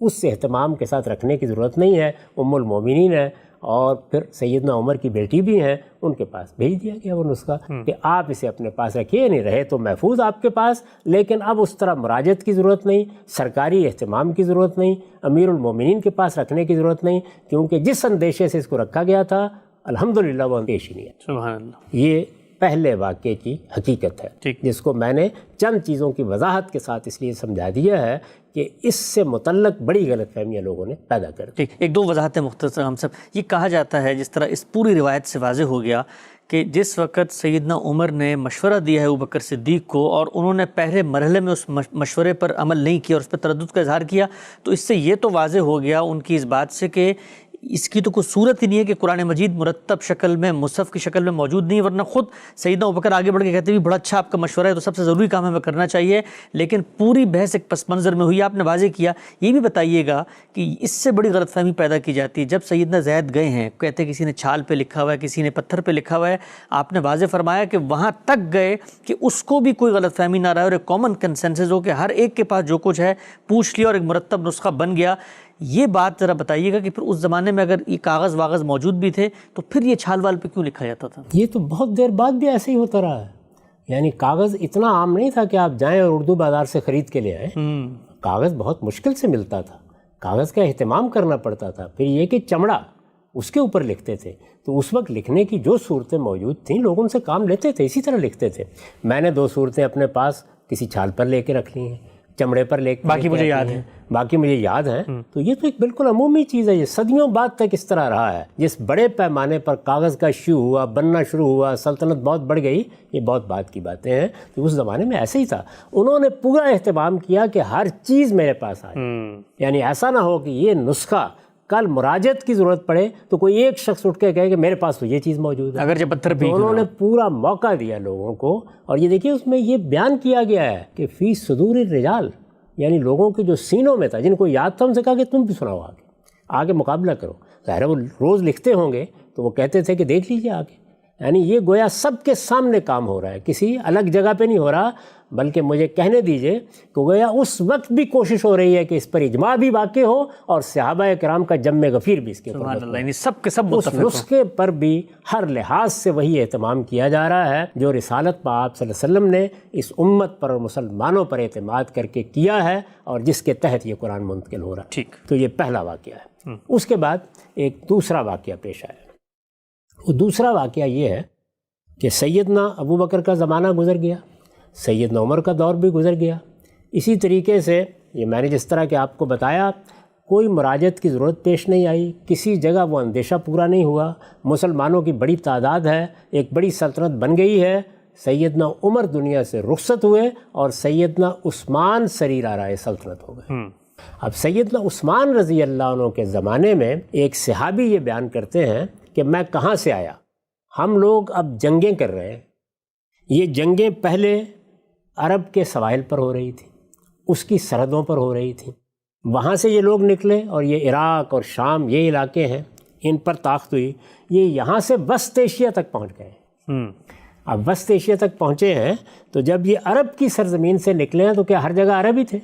اس اہتمام کے ساتھ رکھنے کی ضرورت نہیں ہے، ام المومنین ہے، اور پھر سیدنا عمر کی بیٹی بھی ہیں، ان کے پاس بھیج دیا گیا وہ نسخہ کہ آپ اسے اپنے پاس رکھیے، نہیں رہے تو محفوظ آپ کے پاس، لیکن اب اس طرح مراجعت کی ضرورت نہیں، سرکاری اہتمام کی ضرورت نہیں، امیر المومنین کے پاس رکھنے کی ضرورت نہیں، کیونکہ جس اندیشے سے اس کو رکھا گیا تھا الحمدللہ وہ پیش ہی نہیں ہے۔ سبحان اللہ، یہ پہلے واقعے کی حقیقت ہے، جس کو میں نے چند چیزوں کی وضاحت کے ساتھ اس لیے سمجھا دیا ہے کہ اس سے متعلق بڑی غلط فہمیاں لوگوں نے پیدا کر دی۔ ایک دو وضاحتیں مختصر ہم سب۔ یہ کہا جاتا ہے، جس طرح اس پوری روایت سے واضح ہو گیا کہ جس وقت سیدنا عمر نے مشورہ دیا ہے ابوبکر صدیق کو اور انہوں نے پہلے مرحلے میں اس مشورے پر عمل نہیں کیا اور اس پر تردد کا اظہار کیا، تو اس سے یہ تو واضح ہو گیا ان کی اس بات سے کہ اس کی تو کوئی صورت ہی نہیں ہے کہ قرآن مجید مرتب شکل میں، مصحف کی شکل میں موجود نہیں، ورنہ خود سیدنا ابوبکر آگے بڑھ کے کہتے ہیں بڑا اچھا آپ کا مشورہ ہے، تو سب سے ضروری کام ہمیں کرنا چاہیے، لیکن پوری بحث ایک پس منظر میں ہوئی۔ آپ نے واضح کیا، یہ بھی بتائیے گا کہ اس سے بڑی غلط فہمی پیدا کی جاتی ہے جب سیدنا زید گئے ہیں، کہتے ہیں کسی نے چھال پہ لکھا ہوا ہے، کسی نے پتھر پہ لکھا ہوا ہے، آپ نے واضح فرمایا کہ وہاں تک گئے کہ اس کو بھی کوئی غلط فہمی نہ رہے اور ایک کامن کنسنسس ہو کہ ہر ایک کے پاس جو کچھ ہے پوچھ لیا اور ایک مرتب نسخہ بن گیا۔ یہ بات ذرا بتائیے گا کہ پھر اس زمانے میں اگر یہ کاغذ واغذ موجود بھی تھے تو پھر یہ چھال وال پہ کیوں لکھا جاتا تھا؟ یہ تو بہت دیر بعد بھی ایسے ہی ہوتا رہا ہے. یعنی کاغذ اتنا عام نہیں تھا کہ آپ جائیں اور اردو بازار سے خرید کے لے آئیں. کاغذ بہت مشکل سے ملتا تھا، کاغذ کا اہتمام کرنا پڑتا تھا. پھر یہ کہ چمڑا اس کے اوپر لکھتے تھے، تو اس وقت لکھنے کی جو صورتیں موجود تھیں لوگ ان سے کام لیتے تھے، اسی طرح لکھتے تھے. میں نے 2 صورتیں اپنے پاس کسی چھال پر لے کے رکھ لی ہیں، چمڑے پر لے کے، باقی مجھے یاد ہیں. تو یہ تو ایک بالکل عمومی چیز ہے، یہ صدیوں بعد تک اس طرح رہا ہے. جس بڑے پیمانے پر کاغذ کا ایشو ہوا، بننا شروع ہوا، سلطنت بہت بڑھ گئی، یہ بہت بعد کی باتیں ہیں. تو اس زمانے میں ایسے ہی تھا. انہوں نے پورا اہتمام کیا کہ ہر چیز میرے پاس آئے. یعنی ایسا نہ ہو کہ یہ نسخہ کل مراجعت کی ضرورت پڑے تو کوئی ایک شخص اٹھ کے کہے کہ میرے پاس تو یہ چیز موجود ہے. اگر جب پتھر بھی انہوں نے پورا موقع دیا لوگوں کو. اور یہ دیکھیے اس میں یہ بیان کیا گیا ہے کہ فی صدور الرجال، یعنی لوگوں کے جو سینوں میں تھا، جن کو یاد تھا ان سے کہا کہ تم بھی سناؤ، آگے مقابلہ کرو. ظاہر ہے وہ روز لکھتے ہوں گے تو وہ کہتے تھے کہ دیکھ لیجیے آگے. یعنی یہ گویا سب کے سامنے کام ہو رہا ہے، کسی الگ جگہ پہ نہیں ہو رہا، بلکہ مجھے کہنے دیجئے کہ گویا اس وقت بھی کوشش ہو رہی ہے کہ اس پر اجماع بھی واقع ہو اور صحابہ کرام کا جم غفیر بھی اس کے اوپر. یعنی سب کے سب اس نسخے پر بھی ہر لحاظ سے وہی اہتمام کیا جا رہا ہے جو رسالت پا آپ صلی اللہ علیہ وسلم نے اس امت پر اور مسلمانوں پر اعتماد کر کے کیا ہے اور جس کے تحت یہ قرآن منتقل ہو رہا ہے. ٹھیک. تو یہ پہلا واقعہ ہے. اس کے بعد ایک دوسرا واقعہ پیش آیا. وہ دوسرا واقعہ یہ ہے کہ سیدنا ابو بکر کا زمانہ گزر گیا، سیدنا عمر کا دور بھی گزر گیا. اسی طریقے سے یہ میں نے جس طرح کہ آپ کو بتایا، کوئی مراجعت کی ضرورت پیش نہیں آئی، کسی جگہ وہ اندیشہ پورا نہیں ہوا. مسلمانوں کی بڑی تعداد ہے، ایک بڑی سلطنت بن گئی ہے. سیدنا عمر دنیا سے رخصت ہوئے اور سیدنا عثمان سریر آرائے سلطنت ہو گئے. اب سیدنا عثمان رضی اللہ عنہ کے زمانے میں ایک صحابی یہ بیان کرتے ہیں کہ میں کہاں سے آیا، ہم لوگ اب جنگیں کر رہے ہیں. یہ جنگیں پہلے عرب کے سواحل پر ہو رہی تھی، اس کی سرحدوں پر ہو رہی تھیں. وہاں سے یہ لوگ نکلے اور یہ عراق اور شام یہ علاقے ہیں، ان پر طاقت ہوئی. یہ یہاں سے وسط ایشیا تک پہنچ گئے. اب وسط ایشیا تک پہنچے ہیں تو جب یہ عرب کی سرزمین سے نکلے ہیں تو کیا ہر جگہ عرب ہی تھے؟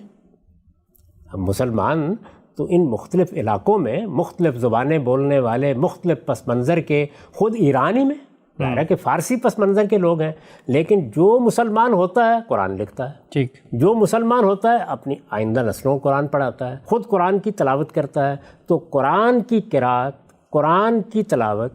اب مسلمان تو ان مختلف علاقوں میں مختلف زبانیں بولنے والے، مختلف پس منظر کے، خود ایرانی میں ظاہر ہے کہ فارسی پس منظر کے لوگ ہیں، لیکن جو مسلمان ہوتا ہے قرآن لکھتا ہے. ٹھیک. جو مسلمان ہوتا ہے اپنی آئندہ نسلوں کو قرآن پڑھاتا ہے، خود قرآن کی تلاوت کرتا ہے. تو قرآن کی قرات، قرآن کی تلاوت،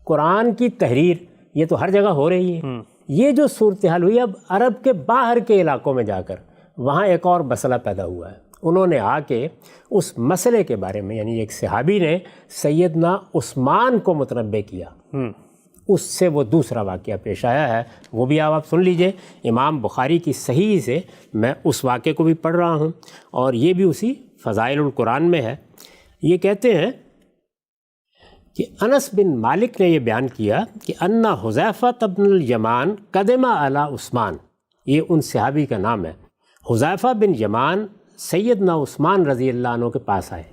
قرآن کی تحریر یہ تو ہر جگہ ہو رہی ہے. یہ جو صورتحال ہوئی، اب عرب کے باہر کے علاقوں میں جا کر وہاں ایک اور مسئلہ پیدا ہوا ہے. انہوں نے آ کے اس مسئلے کے بارے میں، یعنی ایک صحابی نے سیدنا عثمان کو متنبع کیا. اس سے وہ دوسرا واقعہ پیش آیا ہے، وہ بھی آپ سن لیجئے. امام بخاری کی صحیح سے میں اس واقعے کو بھی پڑھ رہا ہوں اور یہ بھی اسی فضائل القرآن میں ہے. یہ کہتے ہیں کہ انس بن مالک نے یہ بیان کیا کہ ان حذیفہ بن الیمان قدم علی عثمان، یہ ان صحابی کا نام ہے. حذیفہ بن یمان سیدنا عثمان رضی اللہ عنہ کے پاس آئے.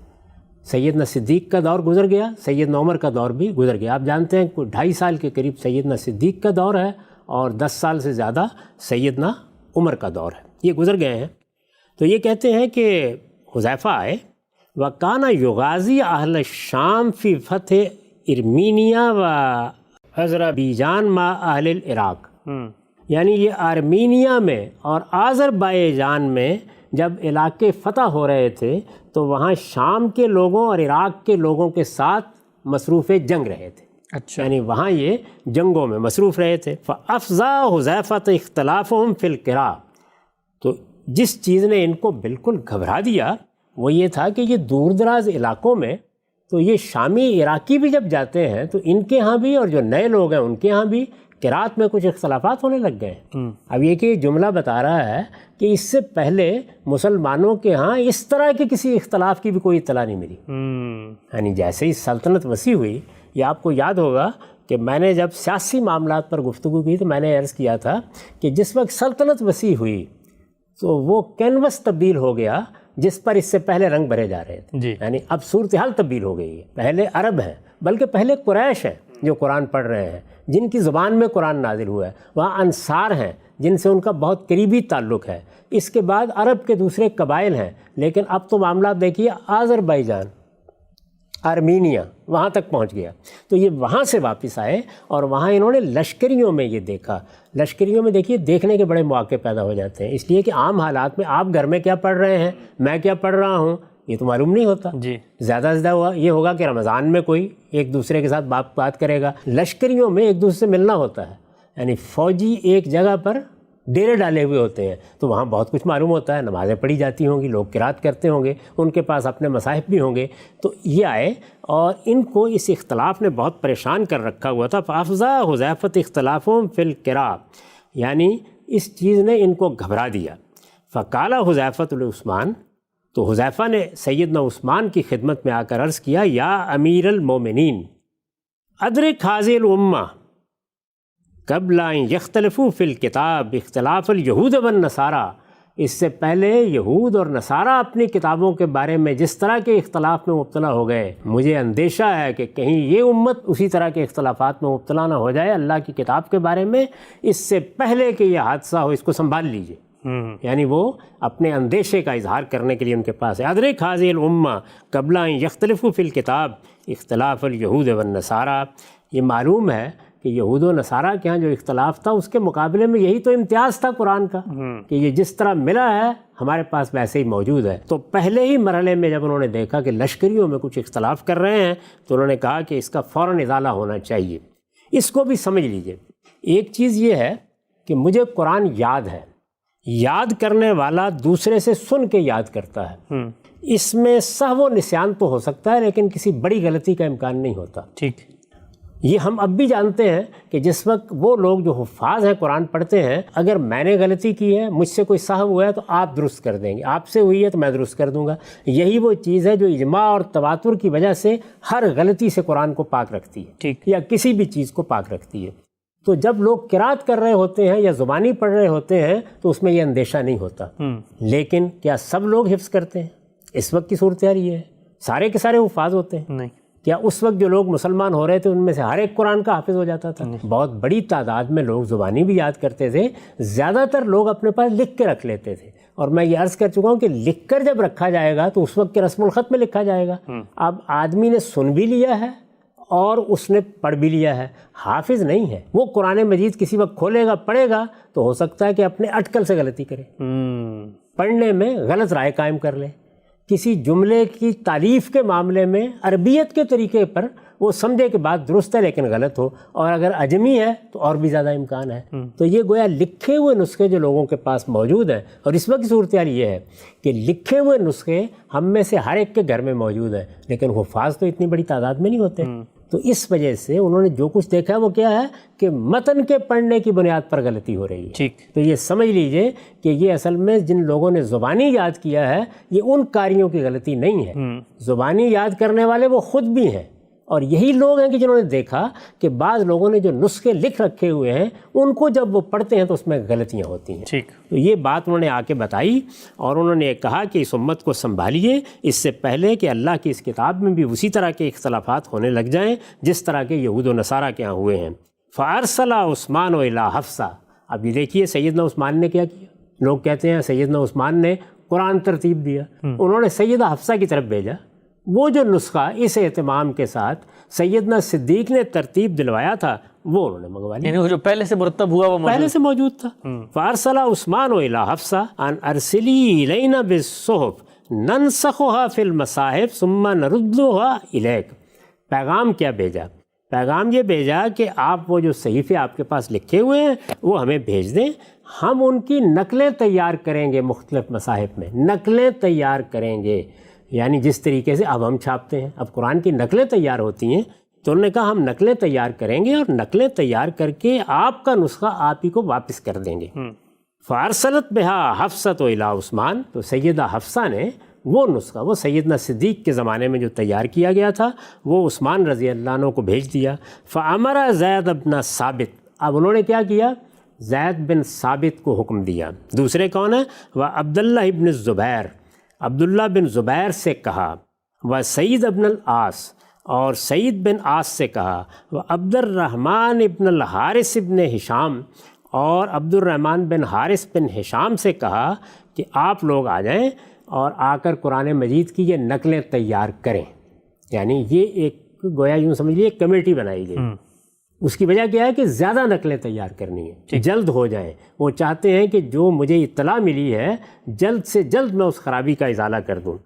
سیدنا صدیق کا دور گزر گیا، سیدنا عمر کا دور بھی گزر گیا. آپ جانتے ہیں کوئی 2.5 سال کے قریب سیدنا صدیق کا دور ہے اور 10 سال سے زیادہ سیدنا عمر کا دور ہے، یہ گزر گئے ہیں. تو یہ کہتے ہیں کہ حذیفہ آئے، وَكَانَ يُغَازِي أَهْلَ الشَّامِ فِي فَتْحِ ارمینیا و آذربائیجان مع اہل العراق. یعنی یہ آرمینیا میں اور آذربائیجان میں جب علاقے فتح ہو رہے تھے تو وہاں شام کے لوگوں اور عراق کے لوگوں کے ساتھ مصروف جنگ رہے تھے. اچھا. یعنی وہاں یہ جنگوں میں مصروف رہے تھے. فَأَفْزَا حُذَیفَةَ اخْتِلَافُهُمْ فِي الْقِرَاء، تو جس چیز نے ان کو بالکل گھبرا دیا وہ یہ تھا کہ یہ دور دراز علاقوں میں تو یہ شامی عراقی بھی جب جاتے ہیں تو ان کے ہاں بھی اور جو نئے لوگ ہیں ان کے ہاں بھی قرات میں کچھ اختلافات ہونے لگ گئے. اب یہ کہ جملہ بتا رہا ہے کہ اس سے پہلے مسلمانوں کے ہاں اس طرح کے کسی اختلاف کی بھی کوئی اطلاع نہیں ملی. یعنی جیسے ہی سلطنت وسیع ہوئی، یہ آپ کو یاد ہوگا کہ میں نے جب سیاسی معاملات پر گفتگو کی تو میں نے عرض کیا تھا کہ جس وقت سلطنت وسیع ہوئی تو وہ کینوس تبدیل ہو گیا جس پر اس سے پہلے رنگ بھرے جا رہے تھے. جی. یعنی اب صورتحال تبدیل ہو گئی ہے. پہلے عرب ہیں، بلکہ پہلے قریش ہیں جو قرآن پڑھ رہے ہیں، جن کی زبان میں قرآن نازل ہوا ہے. وہاں انصار ہیں جن سے ان کا بہت قریبی تعلق ہے. اس کے بعد عرب کے دوسرے قبائل ہیں، لیکن اب تو معاملات دیکھیے آذربائیجان، آرمینیا، وہاں تک پہنچ گیا. تو یہ وہاں سے واپس آئے اور وہاں انہوں نے لشکریوں میں یہ دیکھا. لشکریوں میں دیکھیے دیکھنے کے بڑے مواقع پیدا ہو جاتے ہیں، اس لیے کہ عام حالات میں آپ گھر میں کیا پڑھ رہے ہیں، میں کیا پڑھ رہا ہوں، یہ تو معلوم نہیں ہوتا. جی زیادہ سے زیادہ یہ ہوگا کہ رمضان میں کوئی ایک دوسرے کے ساتھ بات کرے گا. لشکریوں میں ایک دوسرے سے ملنا ہوتا ہے، یعنی فوجی ایک جگہ پر ڈیرے ڈالے ہوئے ہوتے ہیں، تو وہاں بہت کچھ معلوم ہوتا ہے. نمازیں پڑھی جاتی ہوں گی، لوگ قرات کرتے ہوں گے، ان کے پاس اپنے مصاحف بھی ہوں گے. تو یہ آئے اور ان کو اس اختلاف نے بہت پریشان کر رکھا ہوا تھا. فافزا حذیفۃ اختلافهم فی القراء، یعنی اس چیز نے ان کو گھبرا دیا. فقال حذیفۃ لعثمان، تو حذیفہ نے سیدنا عثمان کی خدمت میں آ کر عرض کیا، یا امیر المومنین ادرک هذه الامہ قبل ان یختلفوا فی الکتاب اختلاف الیہود والنصارى، اس سے پہلے یہود اور نصارہ اپنی کتابوں کے بارے میں جس طرح کے اختلاف میں مبتلا ہو گئے، مجھے اندیشہ ہے کہ کہیں یہ امت اسی طرح کے اختلافات میں مبتلا نہ ہو جائے اللہ کی کتاب کے بارے میں، اس سے پہلے کہ یہ حادثہ ہو اس کو سنبھال لیجئے. یعنی وہ اپنے اندیشے کا اظہار کرنے کے لیے ان کے پاس ہے. ادرک هذه الامہ قبل ان یختلفوا فی الکتاب اختلاف الیہود والنصارى، یہ معلوم ہے کہ یہود و نصارہ کے ہاں جو اختلاف تھا اس کے مقابلے میں یہی تو امتیاز تھا قرآن کا، کہ یہ جس طرح ملا ہے ہمارے پاس ویسے ہی موجود ہے. تو پہلے ہی مرحلے میں جب انہوں نے دیکھا کہ لشکریوں میں کچھ اختلاف کر رہے ہیں تو انہوں نے کہا کہ اس کا فوراً ازالہ ہونا چاہیے. اس کو بھی سمجھ لیجئے. ایک چیز یہ ہے کہ مجھے قرآن یاد ہے، یاد کرنے والا دوسرے سے سن کے یاد کرتا ہے. اس میں سہو و نسیان تو ہو سکتا ہے لیکن کسی بڑی غلطی کا امکان نہیں ہوتا. ٹھیک، یہ ہم اب بھی جانتے ہیں کہ جس وقت وہ لوگ جو حفاظ ہیں قرآن پڑھتے ہیں، اگر میں نے غلطی کی ہے، مجھ سے کوئی سہو ہوا ہے تو آپ درست کر دیں گے، آپ سے ہوئی ہے تو میں درست کر دوں گا. یہی وہ چیز ہے جو اجماع اور تواتر کی وجہ سے ہر غلطی سے قرآن کو پاک رکھتی ہے، ٹھیک، یا کسی بھی چیز کو پاک رکھتی ہے. تو جب لوگ قرات کر رہے ہوتے ہیں یا زبانی پڑھ رہے ہوتے ہیں تو اس میں یہ اندیشہ نہیں ہوتا. لیکن کیا سب لوگ حفظ کرتے ہیں؟ اس وقت کی صورتحال یہ ہے، سارے کے سارے حفاظ ہوتے ہیں؟ نہیں. کیا اس وقت جو لوگ مسلمان ہو رہے تھے ان میں سے ہر ایک قرآن کا حافظ ہو جاتا تھا؟ بہت بڑی تعداد میں لوگ زبانی بھی یاد کرتے تھے، زیادہ تر لوگ اپنے پاس لکھ کے رکھ لیتے تھے. اور میں یہ عرض کر چکا ہوں کہ لکھ کر جب رکھا جائے گا تو اس وقت کے رسم الخط میں لکھا جائے گا. اب آدمی نے سن بھی لیا ہے اور اس نے پڑھ بھی لیا ہے، حافظ نہیں ہے. وہ قرآن مجید کسی وقت کھولے گا، پڑھے گا تو ہو سکتا ہے کہ اپنے اٹکل سے غلطی کرے، پڑھنے میں غلط رائے قائم کر لے. کسی جملے کی تعلیف کے معاملے میں عربیت کے طریقے پر وہ سمجھے کہ بات درست ہے لیکن غلط ہو، اور اگر عجمی ہے تو اور بھی زیادہ امکان ہے. تو یہ گویا لکھے ہوئے نسخے جو لوگوں کے پاس موجود ہیں، اور اس وقت کی صورتحال یہ ہے کہ لکھے ہوئے نسخے ہم میں سے ہر ایک کے گھر میں موجود ہیں لیکن حفاظ تو اتنی بڑی تعداد میں نہیں ہوتے. تو اس وجہ سے انہوں نے جو کچھ دیکھا ہے وہ کیا ہے کہ متن کے پڑھنے کی بنیاد پر غلطی ہو رہی ہے. ٹھیک. تو یہ سمجھ لیجئے کہ یہ اصل میں جن لوگوں نے زبانی یاد کیا ہے یہ ان قاریوں کی غلطی نہیں ہے. زبانی یاد کرنے والے وہ خود بھی ہیں، اور یہی لوگ ہیں کہ جنہوں نے دیکھا کہ بعض لوگوں نے جو نسخے لکھ رکھے ہوئے ہیں ان کو جب وہ پڑھتے ہیں تو اس میں غلطیاں ہوتی ہیں. ٹھیک. تو یہ بات انہوں نے آ کے بتائی اور انہوں نے کہا کہ اس امت کو سنبھالیے اس سے پہلے کہ اللہ کی اس کتاب میں بھی اسی طرح کے اختلافات ہونے لگ جائیں جس طرح کے یہود و نصارہ کے ہاں ہوئے ہیں. فارسل عثمان الی حفصہ. اب یہ دیکھیے سیدنا عثمان نے کیا کیا. لوگ کہتے ہیں سیدنا عثمان نے قرآن ترتیب دیا، انہوں نے سیدہ حفصہ کی طرف بھیجا. وہ جو نسخہ اس اہتمام کے ساتھ سیدنا صدیق نے ترتیب دلوایا تھا وہ انہوں نے منگوا لیا، یعنی وہ جو پہلے سے مرتب ہوا وہ پہلے سے موجود تھا. فارسل عثمان الی حفصہ ان ارسلی الینا بالصحف ننسخها فی المصاحف ثم نردها الیک. پیغام کیا بھیجا؟ پیغام یہ بھیجا کہ آپ وہ جو صحیفے آپ کے پاس لکھے ہوئے ہیں وہ ہمیں بھیج دیں، ہم ان کی نقلیں تیار کریں گے. مختلف مصاحف میں نقلیں تیار کریں گے، یعنی جس طریقے سے اب ہم چھاپتے ہیں، اب قرآن کی نقلیں تیار ہوتی ہیں تو انہوں نے کہا ہم نقلیں تیار کریں گے اور نقلیں تیار کر کے آپ کا نسخہ آپ ہی کو واپس کر دیں گے. فارسلت بہا حفصۃ الی عثمان. تو سیدہ حفصہ نے وہ نسخہ، وہ سیدنا صدیق کے زمانے میں جو تیار کیا گیا تھا وہ عثمان رضی اللہ عنہ کو بھیج دیا. فامر زید بن ثابت. اب انہوں نے کیا کیا؟ زید بن ثابت کو حکم دیا. دوسرے کون ہیں؟ وہ عبداللہ ابن الزبیر. عبداللہ بن زبیر سے کہا. وہ سعید ابن العاص، اور سعید بن عاص سے کہا. وہ عبد الرحمن ابن الحارث ابن ہشام، اور عبد الرحمن بن حارث بن ہشام سے کہا کہ آپ لوگ آ جائیں اور آ کر قرآن مجید کی یہ نقلیں تیار کریں. یعنی یہ ایک گویا یوں سمجھ لیے کمیٹی بنائی گئی. اس کی وجہ کیا ہے کہ زیادہ نقلیں تیار کرنی ہیں، جلد ہو جائیں. وہ چاہتے ہیں کہ جو مجھے اطلاع ملی ہے جلد سے جلد میں اس خرابی کا ازالہ کر دوں.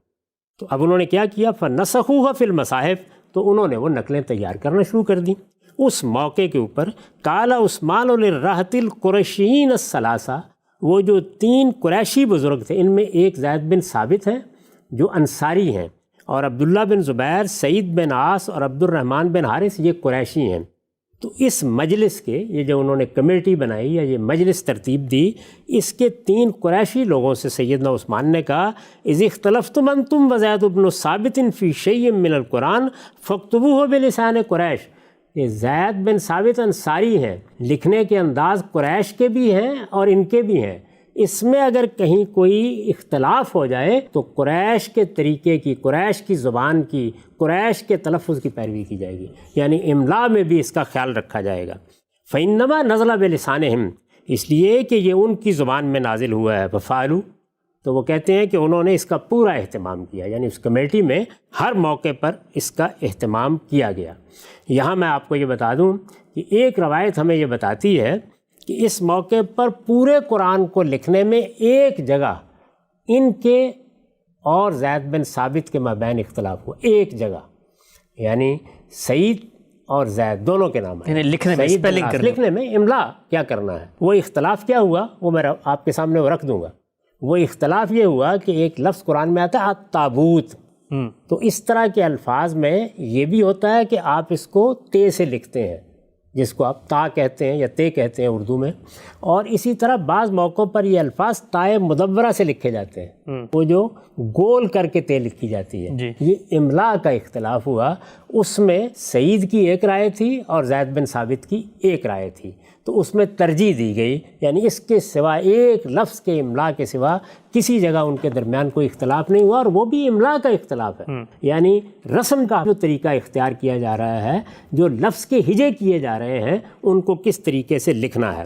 تو اب انہوں نے کیا کیا؟ فَنَسَخُوهَا فِي الْمَصَاحِفِ، تو انہوں نے وہ نقلیں تیار کرنا شروع کر دیں. اس موقع کے اوپر قال عثمان للرہط القریشیین الثلاثہ، وہ جو 3 قریشی بزرگ تھے، ان میں ایک زید بن ثابت ہیں جو انصاری ہیں، اور عبداللہ بن زبیر، سعید بن عاص اور عبد الرحمن بن حارث یہ قریشی ہیں. تو اس مجلس کے، یہ جو انہوں نے کمیٹی بنائی یا یہ مجلس ترتیب دی، اس کے 3 قریشی لوگوں سے سیدنا عثمان نے کہا اذ اختلفتم انتم وزید بن ثابت فی شیء من القرآن فاکتبوہ بلسان قریش. یہ زید بن ثابت انصاری ہیں، لکھنے کے انداز قریش کے بھی ہیں اور ان کے بھی ہیں. اس میں اگر کہیں کوئی اختلاف ہو جائے تو قریش کے طریقے کی، قریش کی زبان کی، قریش کے تلفظ کی پیروی کی جائے گی. یعنی املا میں بھی اس کا خیال رکھا جائے گا. فَإِنَّمَا نَزَلَ بِلِسَانِهِمْ، اس لیے کہ یہ ان کی زبان میں نازل ہوا ہے. فَفَعَلُوا، تو وہ کہتے ہیں کہ انہوں نے اس کا پورا اہتمام کیا، یعنی اس کمیٹی میں ہر موقع پر اس کا اہتمام کیا گیا. یہاں میں آپ کو یہ بتا دوں کہ ایک روایت ہمیں یہ بتاتی ہے کہ اس موقع پر پورے قرآن کو لکھنے میں ایک جگہ ان کے اور زید بن ثابت کے مابین اختلاف ہوا. ایک جگہ، یعنی سعید اور زید دونوں کے نام یعنی لکھنے میں املا کیا کرنا ہے. وہ اختلاف کیا ہوا وہ میں آپ کے سامنے وہ رکھ دوں گا. وہ اختلاف یہ ہوا کہ ایک لفظ قرآن میں آتا ہے التابوت، تو اس طرح کے الفاظ میں یہ بھی ہوتا ہے کہ آپ اس کو تے سے لکھتے ہیں، جس کو آپ تا کہتے ہیں یا تے کہتے ہیں اردو میں، اور اسی طرح بعض موقعوں پر یہ الفاظ تائے مدورہ سے لکھے جاتے ہیں، وہ جو گول کر کے تے لکھی جاتی ہے. یہ املا کا اختلاف ہوا. اس میں سعید کی ایک رائے تھی اور زید بن ثابت کی ایک رائے تھی، تو اس میں ترجیح دی گئی. یعنی اس کے سوا، ایک لفظ کے املا کے سوا کسی جگہ ان کے درمیان کوئی اختلاف نہیں ہوا، اور وہ بھی املا کا اختلاف ہے. یعنی رسم کا جو طریقہ اختیار کیا جا رہا ہے، جو لفظ کے ہجے کیے جا رہے ہیں، ان کو کس طریقے سے لکھنا ہے.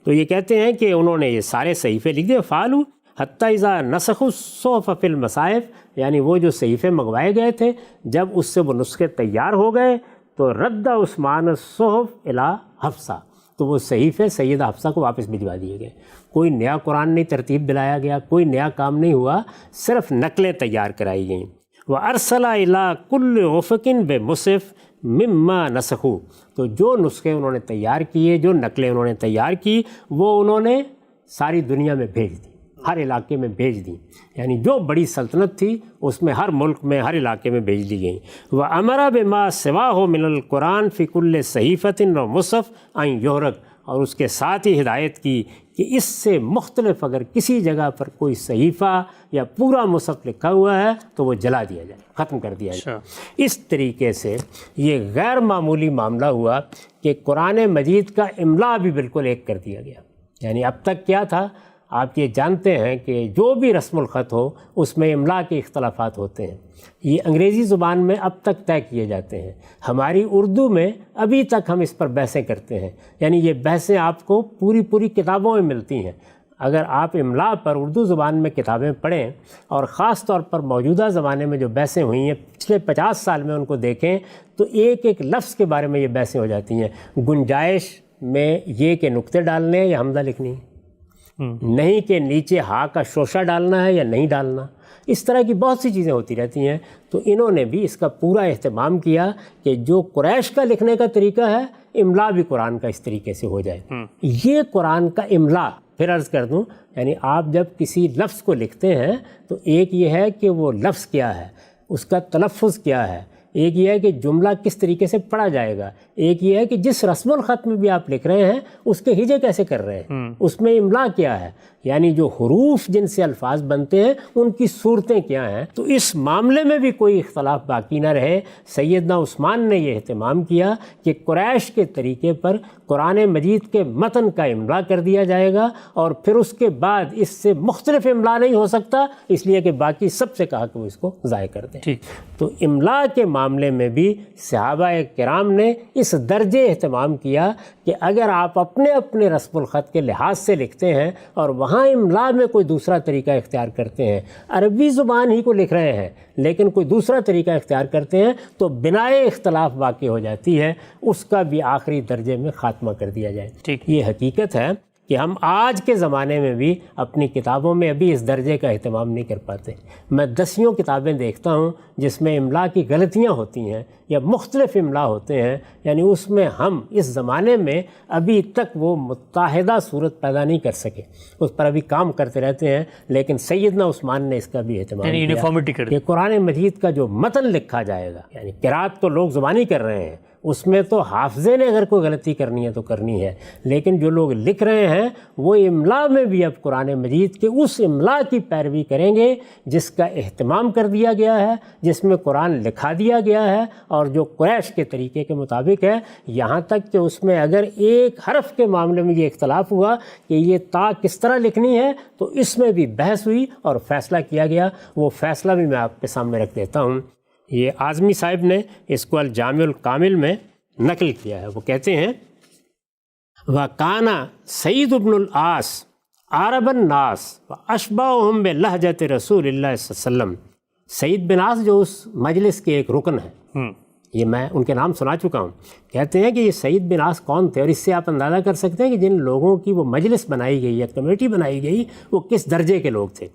تو یہ کہتے ہیں کہ انہوں نے یہ سارے صحیفے لکھ دیے. فعلوا حتی اذا نسخوا الصحف فی المصاحف، یعنی وہ جو صحیفے منگوائے گئے تھے، جب اس سے وہ نسخے تیار ہو گئے تو رد عثمان الصحف الی حفصہ، تو وہ صحیفے سیدہ حفصہ کو واپس بھجوا دیے گئے. کوئی نیا قرآن نہیں ترتیب دلایا گیا، کوئی نیا کام نہیں ہوا، صرف نقلیں تیار کرائی گئیں. وَأَرْسَلَ إِلَىٰ كُلِّ عُفْقٍ بِمُصْحَفٍ مِمَّا نَسَخُوا، تو جو نسخے انہوں نے تیار کیے، جو نقلیں انہوں نے تیار کی، وہ انہوں نے ساری دنیا میں بھیج دی، ہر علاقے میں بھیج دیں. یعنی جو بڑی سلطنت تھی اس میں ہر ملک میں، ہر علاقے میں بھیج دی گئیں. وَأَمَرَ بِمَا سِوَاهُ مِنَ الْقُرْآنِ فِي كُلِّ صَحِيفَةٍ وَمُصْحَفٍ أَن يُحْرَقَ، اور اس کے ساتھ ہی ہدایت کی کہ اس سے مختلف اگر کسی جگہ پر کوئی صحیفہ یا پورا مصحف لکھا ہوا ہے تو وہ جلا دیا جائے، ختم کر دیا جائے. اس طریقے سے یہ غیر معمولی معاملہ ہوا کہ قرآن مجید کا املا بھی بالکل ایک کر دیا گیا. یعنی اب تک کیا تھا، آپ یہ جانتے ہیں کہ جو بھی رسم الخط ہو اس میں املا کے اختلافات ہوتے ہیں. یہ انگریزی زبان میں اب تک طے کیے جاتے ہیں. ہماری اردو میں ابھی تک ہم اس پر بحثیں کرتے ہیں. یعنی یہ بحثیں آپ کو پوری کتابوں میں ملتی ہیں. اگر آپ املا پر اردو زبان میں کتابیں پڑھیں اور خاص طور پر موجودہ زمانے میں جو بحثیں ہوئی ہیں پچھلے 50 سال میں ان کو دیکھیں تو ایک ایک لفظ کے بارے میں یہ بحثیں ہو جاتی ہیں. گنجائش میں یہ کہ نقطے ڈالنے ہیں یا حمزہ لکھنی ہے، نہیں کہ نیچے ہا کا شوشہ ڈالنا ہے یا نہیں ڈالنا. اس طرح کی بہت سی چیزیں ہوتی رہتی ہیں. تو انہوں نے بھی اس کا پورا اہتمام کیا کہ جو قریش کا لکھنے کا طریقہ ہے، املا بھی قرآن کا اس طریقے سے ہو جائے. یہ قرآن کا املا، پھر عرض کر دوں، یعنی آپ جب کسی لفظ کو لکھتے ہیں تو ایک یہ ہے کہ وہ لفظ کیا ہے، اس کا تلفظ کیا ہے، ایک یہ ہے کہ جملہ کس طریقے سے پڑھا جائے گا، ایک یہ ہے کہ جس رسم الخط میں بھی آپ لکھ رہے ہیں اس کے ہجے کیسے کر رہے ہیں، اس میں املا کیا ہے، یعنی جو حروف جن سے الفاظ بنتے ہیں ان کی صورتیں کیا ہیں. تو اس معاملے میں بھی کوئی اختلاف باقی نہ رہے. سیدنا عثمان نے یہ اہتمام کیا کہ قریش کے طریقے پر قرآن مجید کے متن کا املا کر دیا جائے گا، اور پھر اس کے بعد اس سے مختلف املا نہیں ہو سکتا، اس لیے کہ باقی سب سے کہا کہ وہ اس کو ضائع کر دیں. تو املا کے معاملے میں بھی صحابہ کرام نے اس درجے اہتمام کیا کہ اگر آپ اپنے اپنے رسم الخط کے لحاظ سے لکھتے ہیں اور وہاں املا میں کوئی دوسرا طریقہ اختیار کرتے ہیں، عربی زبان ہی کو لکھ رہے ہیں لیکن کوئی دوسرا طریقہ اختیار کرتے ہیں، تو بنائے اختلاف واقع ہو جاتی ہے، اس کا بھی آخری درجے میں خاتمہ کر دیا جائے۔ یہ حقیقت ہے کہ ہم آج کے زمانے میں بھی اپنی کتابوں میں ابھی اس درجے کا اہتمام نہیں کر پاتے۔ میں دسیوں کتابیں دیکھتا ہوں جس میں املا کی غلطیاں ہوتی ہیں یا مختلف املا ہوتے ہیں، یعنی اس میں ہم اس زمانے میں ابھی تک وہ متحدہ صورت پیدا نہیں کر سکے، اس پر ابھی کام کرتے رہتے ہیں، لیکن سیدنا عثمان نے اس کا بھی اہتمام کیا کہ قرآن مجید کا جو متن لکھا جائے گا، یعنی قرات تو لوگ زبانی کر رہے ہیں، اس میں تو حافظے نے اگر کوئی غلطی کرنی ہے تو کرنی ہے، لیکن جو لوگ لکھ رہے ہیں وہ املا میں بھی اب قرآن مجید کے اس املا کی پیروی کریں گے جس کا اہتمام کر دیا گیا ہے، جس میں قرآن لکھا دیا گیا ہے اور جو قریش کے طریقے کے مطابق ہے، یہاں تک کہ اس میں اگر ایک حرف کے معاملے میں یہ اختلاف ہوا کہ یہ تا کس طرح لکھنی ہے تو اس میں بھی بحث ہوئی اور فیصلہ کیا گیا۔ وہ فیصلہ بھی میں آپ کے سامنے رکھ دیتا ہوں۔ یہ اعظمی صاحب نے اس کو الجامع الکامل میں نقل کیا ہے۔ وہ کہتے ہیں وَكَانَ سعید بن العاص عرب الناس وَأَشْبَهُهُمْ بِلَهْجَةِ رسول اللہ صلی اللہ علیہ وسلم۔ سعید بن عاص جو اس مجلس کے ایک رکن ہیں، یہ میں ان کے نام سنا چکا ہوں، کہتے ہیں کہ یہ سعید بن عاص کون تھے، اور اس سے آپ اندازہ کر سکتے ہیں کہ جن لوگوں کی وہ مجلس بنائی گئی یا کمیٹی بنائی گئی وہ کس درجے کے لوگ تھے۔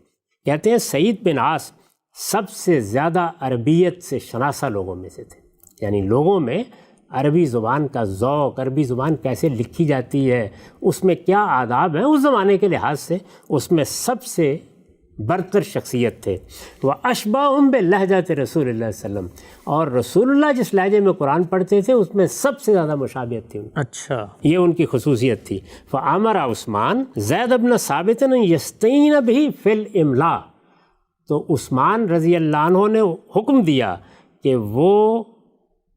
کہتے ہیں سعید بن عاص سب سے زیادہ عربیت سے شناسہ لوگوں میں سے تھے، یعنی لوگوں میں عربی زبان کا ذوق، عربی زبان کیسے لکھی جاتی ہے، اس میں کیا آداب ہیں اس زمانے کے لحاظ سے، اس میں سب سے برتر شخصیت تھے۔ وَأَشْبَهُمْ بِلَهْجَةِ رسول اللہ صلی اللہ علیہ وسلم، اور رسول اللہ جس لہجے میں قرآن پڑھتے تھے اس میں سب سے زیادہ مشابہت تھی۔ اچھا، یہ ان کی خصوصیت تھی۔ فَأَمَرَ عثمان زید بن ثابت يَسْتَعِينَ بِهِ فِي الْإِمْلَاءِ، تو عثمان رضی اللہ عنہ نے حکم دیا کہ وہ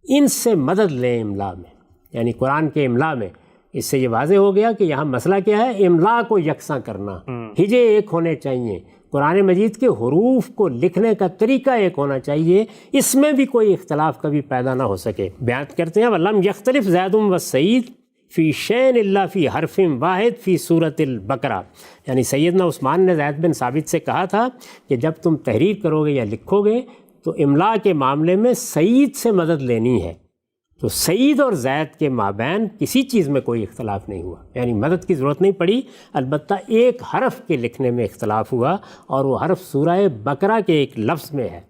ان سے مدد لیں املا میں، یعنی قرآن کے املا میں۔ اس سے یہ واضح ہو گیا کہ یہاں مسئلہ کیا ہے، املا کو یکساں کرنا، ہجے ایک ہونے چاہیے، قرآن مجید کے حروف کو لکھنے کا طریقہ ایک ہونا چاہیے، اس میں بھی کوئی اختلاف کبھی پیدا نہ ہو سکے۔ بیان کرتے ہیں وَلَمْ يَخْتَلِفْ زید وَسَعید فی شین اللہ فی حرف واحد فی سورۃ البقرہ، یعنی سیدنا عثمان نے زید بن ثابت سے کہا تھا کہ جب تم تحریر کرو گے یا لکھو گے تو املا کے معاملے میں سعید سے مدد لینی ہے، تو سعید اور زید کے مابین کسی چیز میں کوئی اختلاف نہیں ہوا، یعنی مدد کی ضرورت نہیں پڑی، البتہ ایک حرف کے لکھنے میں اختلاف ہوا اور وہ حرف سورہ بقرہ کے ایک لفظ میں ہے۔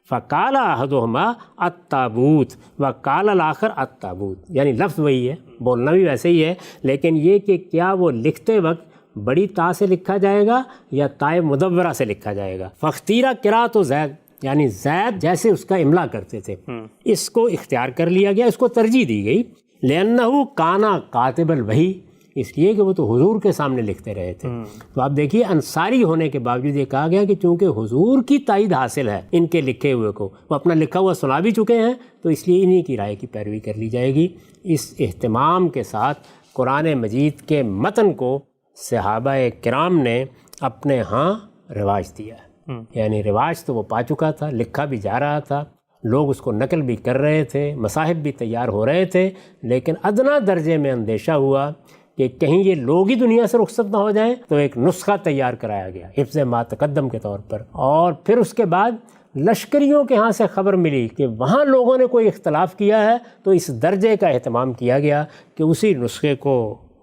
فقال احدهما التابوت وقال الاخر التابوت، یعنی لفظ وہی ہے، بولنا بھی ویسے ہی ہے، لیکن یہ کہ کیا وہ لکھتے وقت بڑی تا سے لکھا جائے گا یا تائے مدورہ سے لکھا جائے گا۔ فاختیرہ قرات و زید، یعنی زید جیسے اس کا املا کرتے تھے اس کو اختیار کر لیا گیا، اس کو ترجیح دی گئی۔ لأنہ کان کاتب الوحی، اس لیے کہ وہ تو حضور کے سامنے لکھتے رہے تھے۔ تو آپ دیکھیے انصاری ہونے کے باوجود یہ کہا گیا کہ چونکہ حضور کی تائید حاصل ہے ان کے لکھے ہوئے کو، وہ اپنا لکھا ہوا سنا بھی چکے ہیں، تو اس لیے انہی کی رائے کی پیروی کر لی جائے گی۔ اس اہتمام کے ساتھ قرآن مجید کے متن کو صحابہ کرام نے اپنے ہاں رواج دیا ہے، یعنی رواج تو وہ پا چکا تھا، لکھا بھی جا رہا تھا، لوگ اس کو نقل بھی کر رہے تھے، مصاحف بھی تیار ہو رہے تھے، لیکن ادنا درجے میں اندیشہ ہوا کہ کہیں یہ لوگ ہی دنیا سے رخصت نہ ہو جائیں، تو ایک نسخہ تیار کرایا گیا حفظ ما تقدم کے طور پر۔ اور پھر اس کے بعد لشکریوں کے ہاں سے خبر ملی کہ وہاں لوگوں نے کوئی اختلاف کیا ہے، تو اس درجے کا اہتمام کیا گیا کہ اسی نسخے کو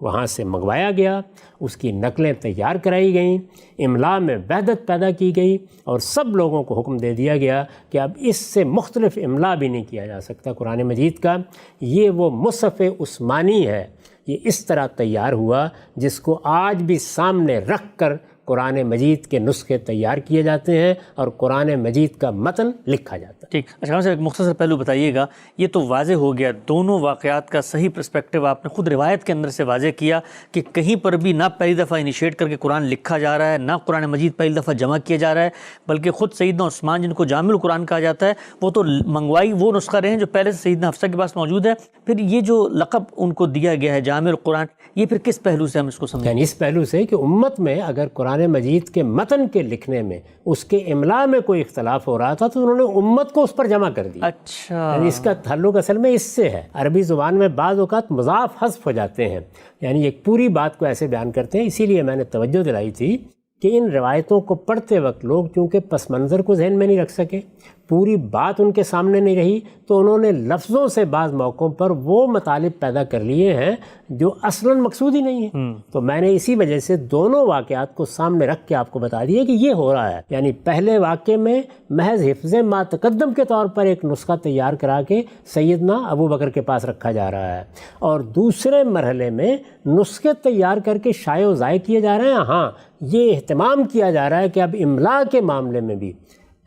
وہاں سے منگوایا گیا، اس کی نقلیں تیار کرائی گئیں، املا میں وحدت پیدا کی گئی، اور سب لوگوں کو حکم دے دیا گیا کہ اب اس سے مختلف املا بھی نہیں کیا جا سکتا قرآن مجید کا۔ یہ وہ مصحف عثمانی ہے، یہ اس طرح تیار ہوا جس کو آج بھی سامنے رکھ کر قرآن مجید کے نسخے تیار کیے جاتے ہیں اور قرآن مجید کا متن لکھا جاتا ہے۔ ٹھیک، اچھا خان صاحب ایک مختصر پہلو بتائیے گا، یہ تو واضح ہو گیا، دونوں واقعات کا صحیح پرسپیکٹیو آپ نے خود روایت کے اندر سے واضح کیا کہ کہیں پر بھی نہ پہلی دفعہ انیشیٹ کر کے قرآن لکھا جا رہا ہے، نہ قرآن مجید پہلی دفعہ جمع کیا جا رہا ہے، بلکہ خود سیدنا عثمان جن کو جامع القرآن کہا جاتا ہے وہ تو منگوائی وہ نسخہ رہے ہیں جو پہلے سے سیدنا حفصہ کے پاس موجود ہے، پھر یہ جو لقب ان کو دیا گیا ہے جامع القرآن، یہ پھر کس پہلو سے ہم اس کو سمجھیں؟ یعنی اس پہلو سے کہ امت میں اگر قرآن مجید کے متن کے لکھنے میں اس کے املا میں کوئی اختلاف ہو رہا تھا تو انہوں نے امت کو اس پر جمع کر دیا۔ اچھا، یعنی اس کا تعلق اصل میں اس سے ہے۔ عربی زبان میں بعض اوقات مضاف حذف ہو جاتے ہیں، یعنی ایک پوری بات کو ایسے بیان کرتے ہیں۔ اسی لیے میں نے توجہ دلائی تھی کہ ان روایتوں کو پڑھتے وقت لوگ چونکہ پس منظر کو ذہن میں نہیں رکھ سکے، پوری بات ان کے سامنے نہیں رہی، تو انہوں نے لفظوں سے بعض موقعوں پر وہ مطالب پیدا کر لیے ہیں جو اصلاً مقصود ہی نہیں ہے۔ تو میں نے اسی وجہ سے دونوں واقعات کو سامنے رکھ کے آپ کو بتا دیا کہ یہ ہو رہا ہے۔ یعنی پہلے واقعے میں محض حفظ ما تقدم کے طور پر ایک نسخہ تیار کرا کے سیدنا ابو بکر کے پاس رکھا جا رہا ہے، اور دوسرے مرحلے میں نسخے تیار کر کے شائع و ضائع کیے جا رہے ہیں۔ ہاں، یہ اہتمام کیا جا رہا ہے کہ اب املا کے معاملے میں بھی،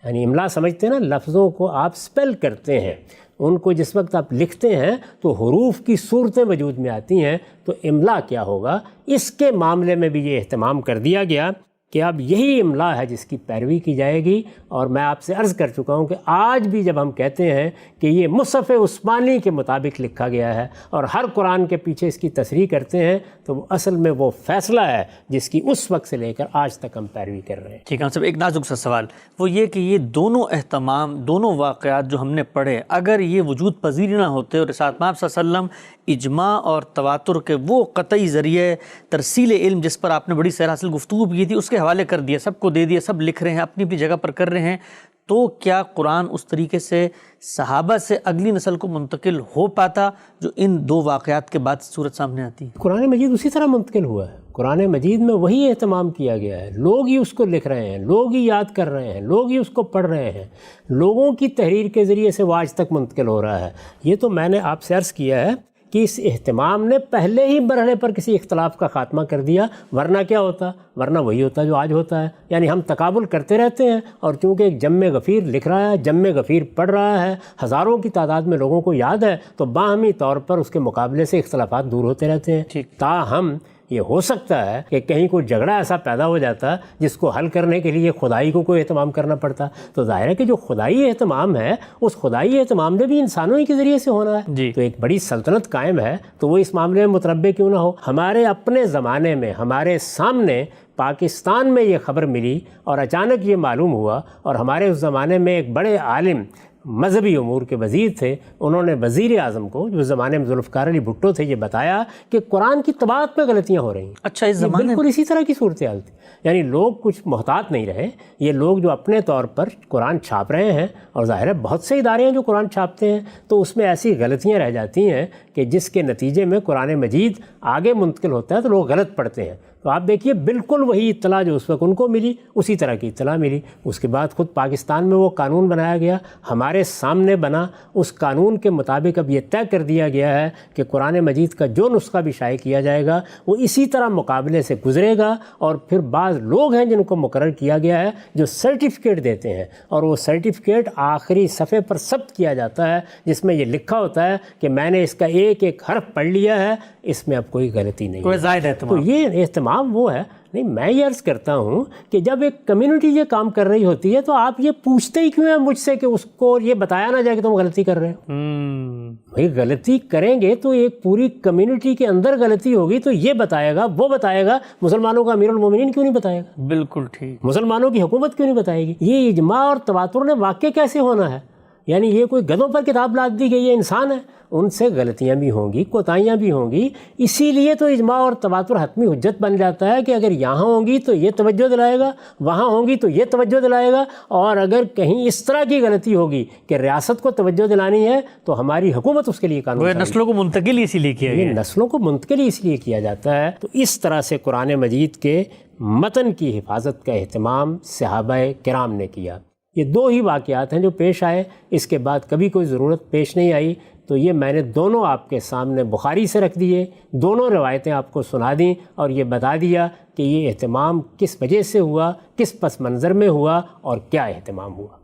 یعنی املا سمجھتے ہیں نا، لفظوں کو آپ سپیل کرتے ہیں، ان کو جس وقت آپ لکھتے ہیں تو حروف کی صورتیں وجود میں آتی ہیں، تو املا کیا ہوگا، اس کے معاملے میں بھی یہ اہتمام کر دیا گیا کہ اب یہی املا ہے جس کی پیروی کی جائے گی۔ اور میں آپ سے عرض کر چکا ہوں کہ آج بھی جب ہم کہتے ہیں کہ یہ مصحف عثمانی کے مطابق لکھا گیا ہے اور ہر قرآن کے پیچھے اس کی تصریح کرتے ہیں، تو وہ اصل میں وہ فیصلہ ہے جس کی اس وقت سے لے کر آج تک ہم پیروی کر رہے ہیں۔ ٹھیک ہے صاحب، ایک نازک سا سوال وہ یہ کہ یہ دونوں اہتمام، دونوں واقعات جو ہم نے پڑھے، اگر یہ وجود پذیر نہ ہوتے اور رسالت مآب صلی اللہ علیہ وسلم اجماع اور تواتر کے وہ قطعی ذریعے ترسیل علم جس پر آپ نے بڑی سیر گفتگو کی تھی، اس کے حوالے کر دیا، سب کو دے دیا، سب لکھ رہے ہیں، اپنی اپنی جگہ پر کر رہے ہیں، تو کیا قرآن اس طریقے سے صحابہ سے اگلی نسل کو منتقل ہو پاتا جو ان دو واقعات کے بعد صورت سامنے آتی ہے؟ قرآن مجید اسی طرح منتقل ہوا ہے۔ قرآن مجید میں وہی اہتمام کیا گیا ہے، لوگ ہی اس کو لکھ رہے ہیں، لوگ ہی یاد کر رہے ہیں، لوگ ہی اس کو پڑھ رہے ہیں، لوگوں کی تحریر کے ذریعے سے وہ آج تک منتقل ہو رہا ہے۔ یہ تو میں نے آپ سے عرض کیا ہے کہ اس اہتمام نے پہلے ہی مرحلے پر کسی اختلاف کا خاتمہ کر دیا، ورنہ کیا ہوتا، ورنہ وہی ہوتا جو آج ہوتا ہے۔ یعنی ہم تقابل کرتے رہتے ہیں، اور چونکہ ایک جم غفیر لکھ رہا ہے، جم غفیر پڑھ رہا ہے، ہزاروں کی تعداد میں لوگوں کو یاد ہے، تو باہمی طور پر اس کے مقابلے سے اختلافات دور ہوتے رہتے ہیں۔ تاہم یہ ہو سکتا ہے کہ کہیں کوئی جھگڑا ایسا پیدا ہو جاتا جس کو حل کرنے کے لیے خدائی کو کوئی اہتمام کرنا پڑتا، تو ظاہر ہے کہ جو خدائی اہتمام ہے اس خدائی اہتمام میں بھی انسانوں ہی کے ذریعے سے ہونا ہے۔ تو ایک بڑی سلطنت قائم ہے، تو وہ اس معاملے میں متربع کیوں نہ ہو۔ ہمارے اپنے زمانے میں ہمارے سامنے پاکستان میں یہ خبر ملی اور اچانک یہ معلوم ہوا، اور ہمارے اس زمانے میں ایک بڑے عالم مذہبی امور کے وزیر تھے، انہوں نے وزیر اعظم کو، جو زمانے میں ذوالفقار علی بھٹو تھے، یہ بتایا کہ قرآن کی طباعت میں غلطیاں ہو رہی ہیں۔ اچھا، اس زمانے بالکل اسی طرح کی صورتحال تھی۔ یعنی لوگ کچھ محتاط نہیں رہے، یہ لوگ جو اپنے طور پر قرآن چھاپ رہے ہیں، اور ظاہر ہے بہت سے ادارے ہیں جو قرآن چھاپتے ہیں، تو اس میں ایسی غلطیاں رہ جاتی ہیں کہ جس کے نتیجے میں قرآن مجید آگے منتقل ہوتا ہے تو لوگ غلط پڑھتے ہیں۔ تو آپ دیکھیے بالکل وہی اطلاع جو اس وقت ان کو ملی، اسی طرح کی اطلاع ملی۔ اس کے بعد خود پاکستان میں وہ قانون بنایا گیا، ہمارے سامنے بنا، اس قانون کے مطابق اب یہ طے کر دیا گیا ہے کہ قرآن مجید کا جو نسخہ بھی شائع کیا جائے گا وہ اسی طرح مقابلے سے گزرے گا، اور پھر بعض لوگ ہیں جن کو مقرر کیا گیا ہے جو سرٹیفکیٹ دیتے ہیں، اور وہ سرٹیفکیٹ آخری صفحے پر ثبت کیا جاتا ہے، جس میں یہ لکھا ہوتا ہے کہ میں نے اس کا ایک ایک حرف پڑھ لیا ہے، اس میں اب کوئی غلطی نہیں کوئی زائد ہے۔ اہتمام، تو یہ اہتمام وہ ہے نہیں۔ میں یہ عرض کرتا ہوں کہ جب ایک کمیونٹی یہ کام کر رہی ہوتی ہے تو آپ یہ پوچھتے ہی کیوں ہیں مجھ سے کہ اس کو یہ بتایا نہ جائے کہ تم غلطی کر رہے ہو؟ بھائی غلطی کریں گے تو ایک پوری کمیونٹی کے اندر غلطی ہوگی تو یہ بتائے گا، وہ بتائے گا، مسلمانوں کا امیر المومنین کیوں نہیں بتائے گا؟ بالکل ٹھیک، مسلمانوں کی حکومت کیوں نہیں بتائے گی؟ یہ اجماع اور تواتر نے واقع کیسے ہونا ہے؟ یعنی یہ کوئی گدھوں پر کتاب لاد دی گئی، یہ انسان ہے، ان سے غلطیاں بھی ہوں گی، کوتاہیاں بھی ہوں گی۔ اسی لیے تو اجماع اور تواتر حتمی حجت بن جاتا ہے کہ اگر یہاں ہوں گی تو یہ توجہ دلائے گا، وہاں ہوں گی تو یہ توجہ دلائے گا، اور اگر کہیں اس طرح کی غلطی ہوگی کہ ریاست کو توجہ دلانی ہے تو ہماری حکومت اس کے لیے قانون وہ نسلوں کو منتقل اسی لیے کیا گیا ہے۔ نسلوں کو منتقل اس لیے کیا جاتا ہے۔ تو اس طرح سے قرآن مجید کے متن کی حفاظت کا اہتمام صحابہ کرام نے کیا۔ یہ دو ہی واقعات ہیں جو پیش آئے، اس کے بعد کبھی کوئی ضرورت پیش نہیں آئی، تو یہ میں نے دونوں آپ کے سامنے بخاری سے رکھ دیے، دونوں روایتیں آپ کو سنا دیں، اور یہ بتا دیا کہ یہ اہتمام کس وجہ سے ہوا، کس پس منظر میں ہوا، اور کیا اہتمام ہوا۔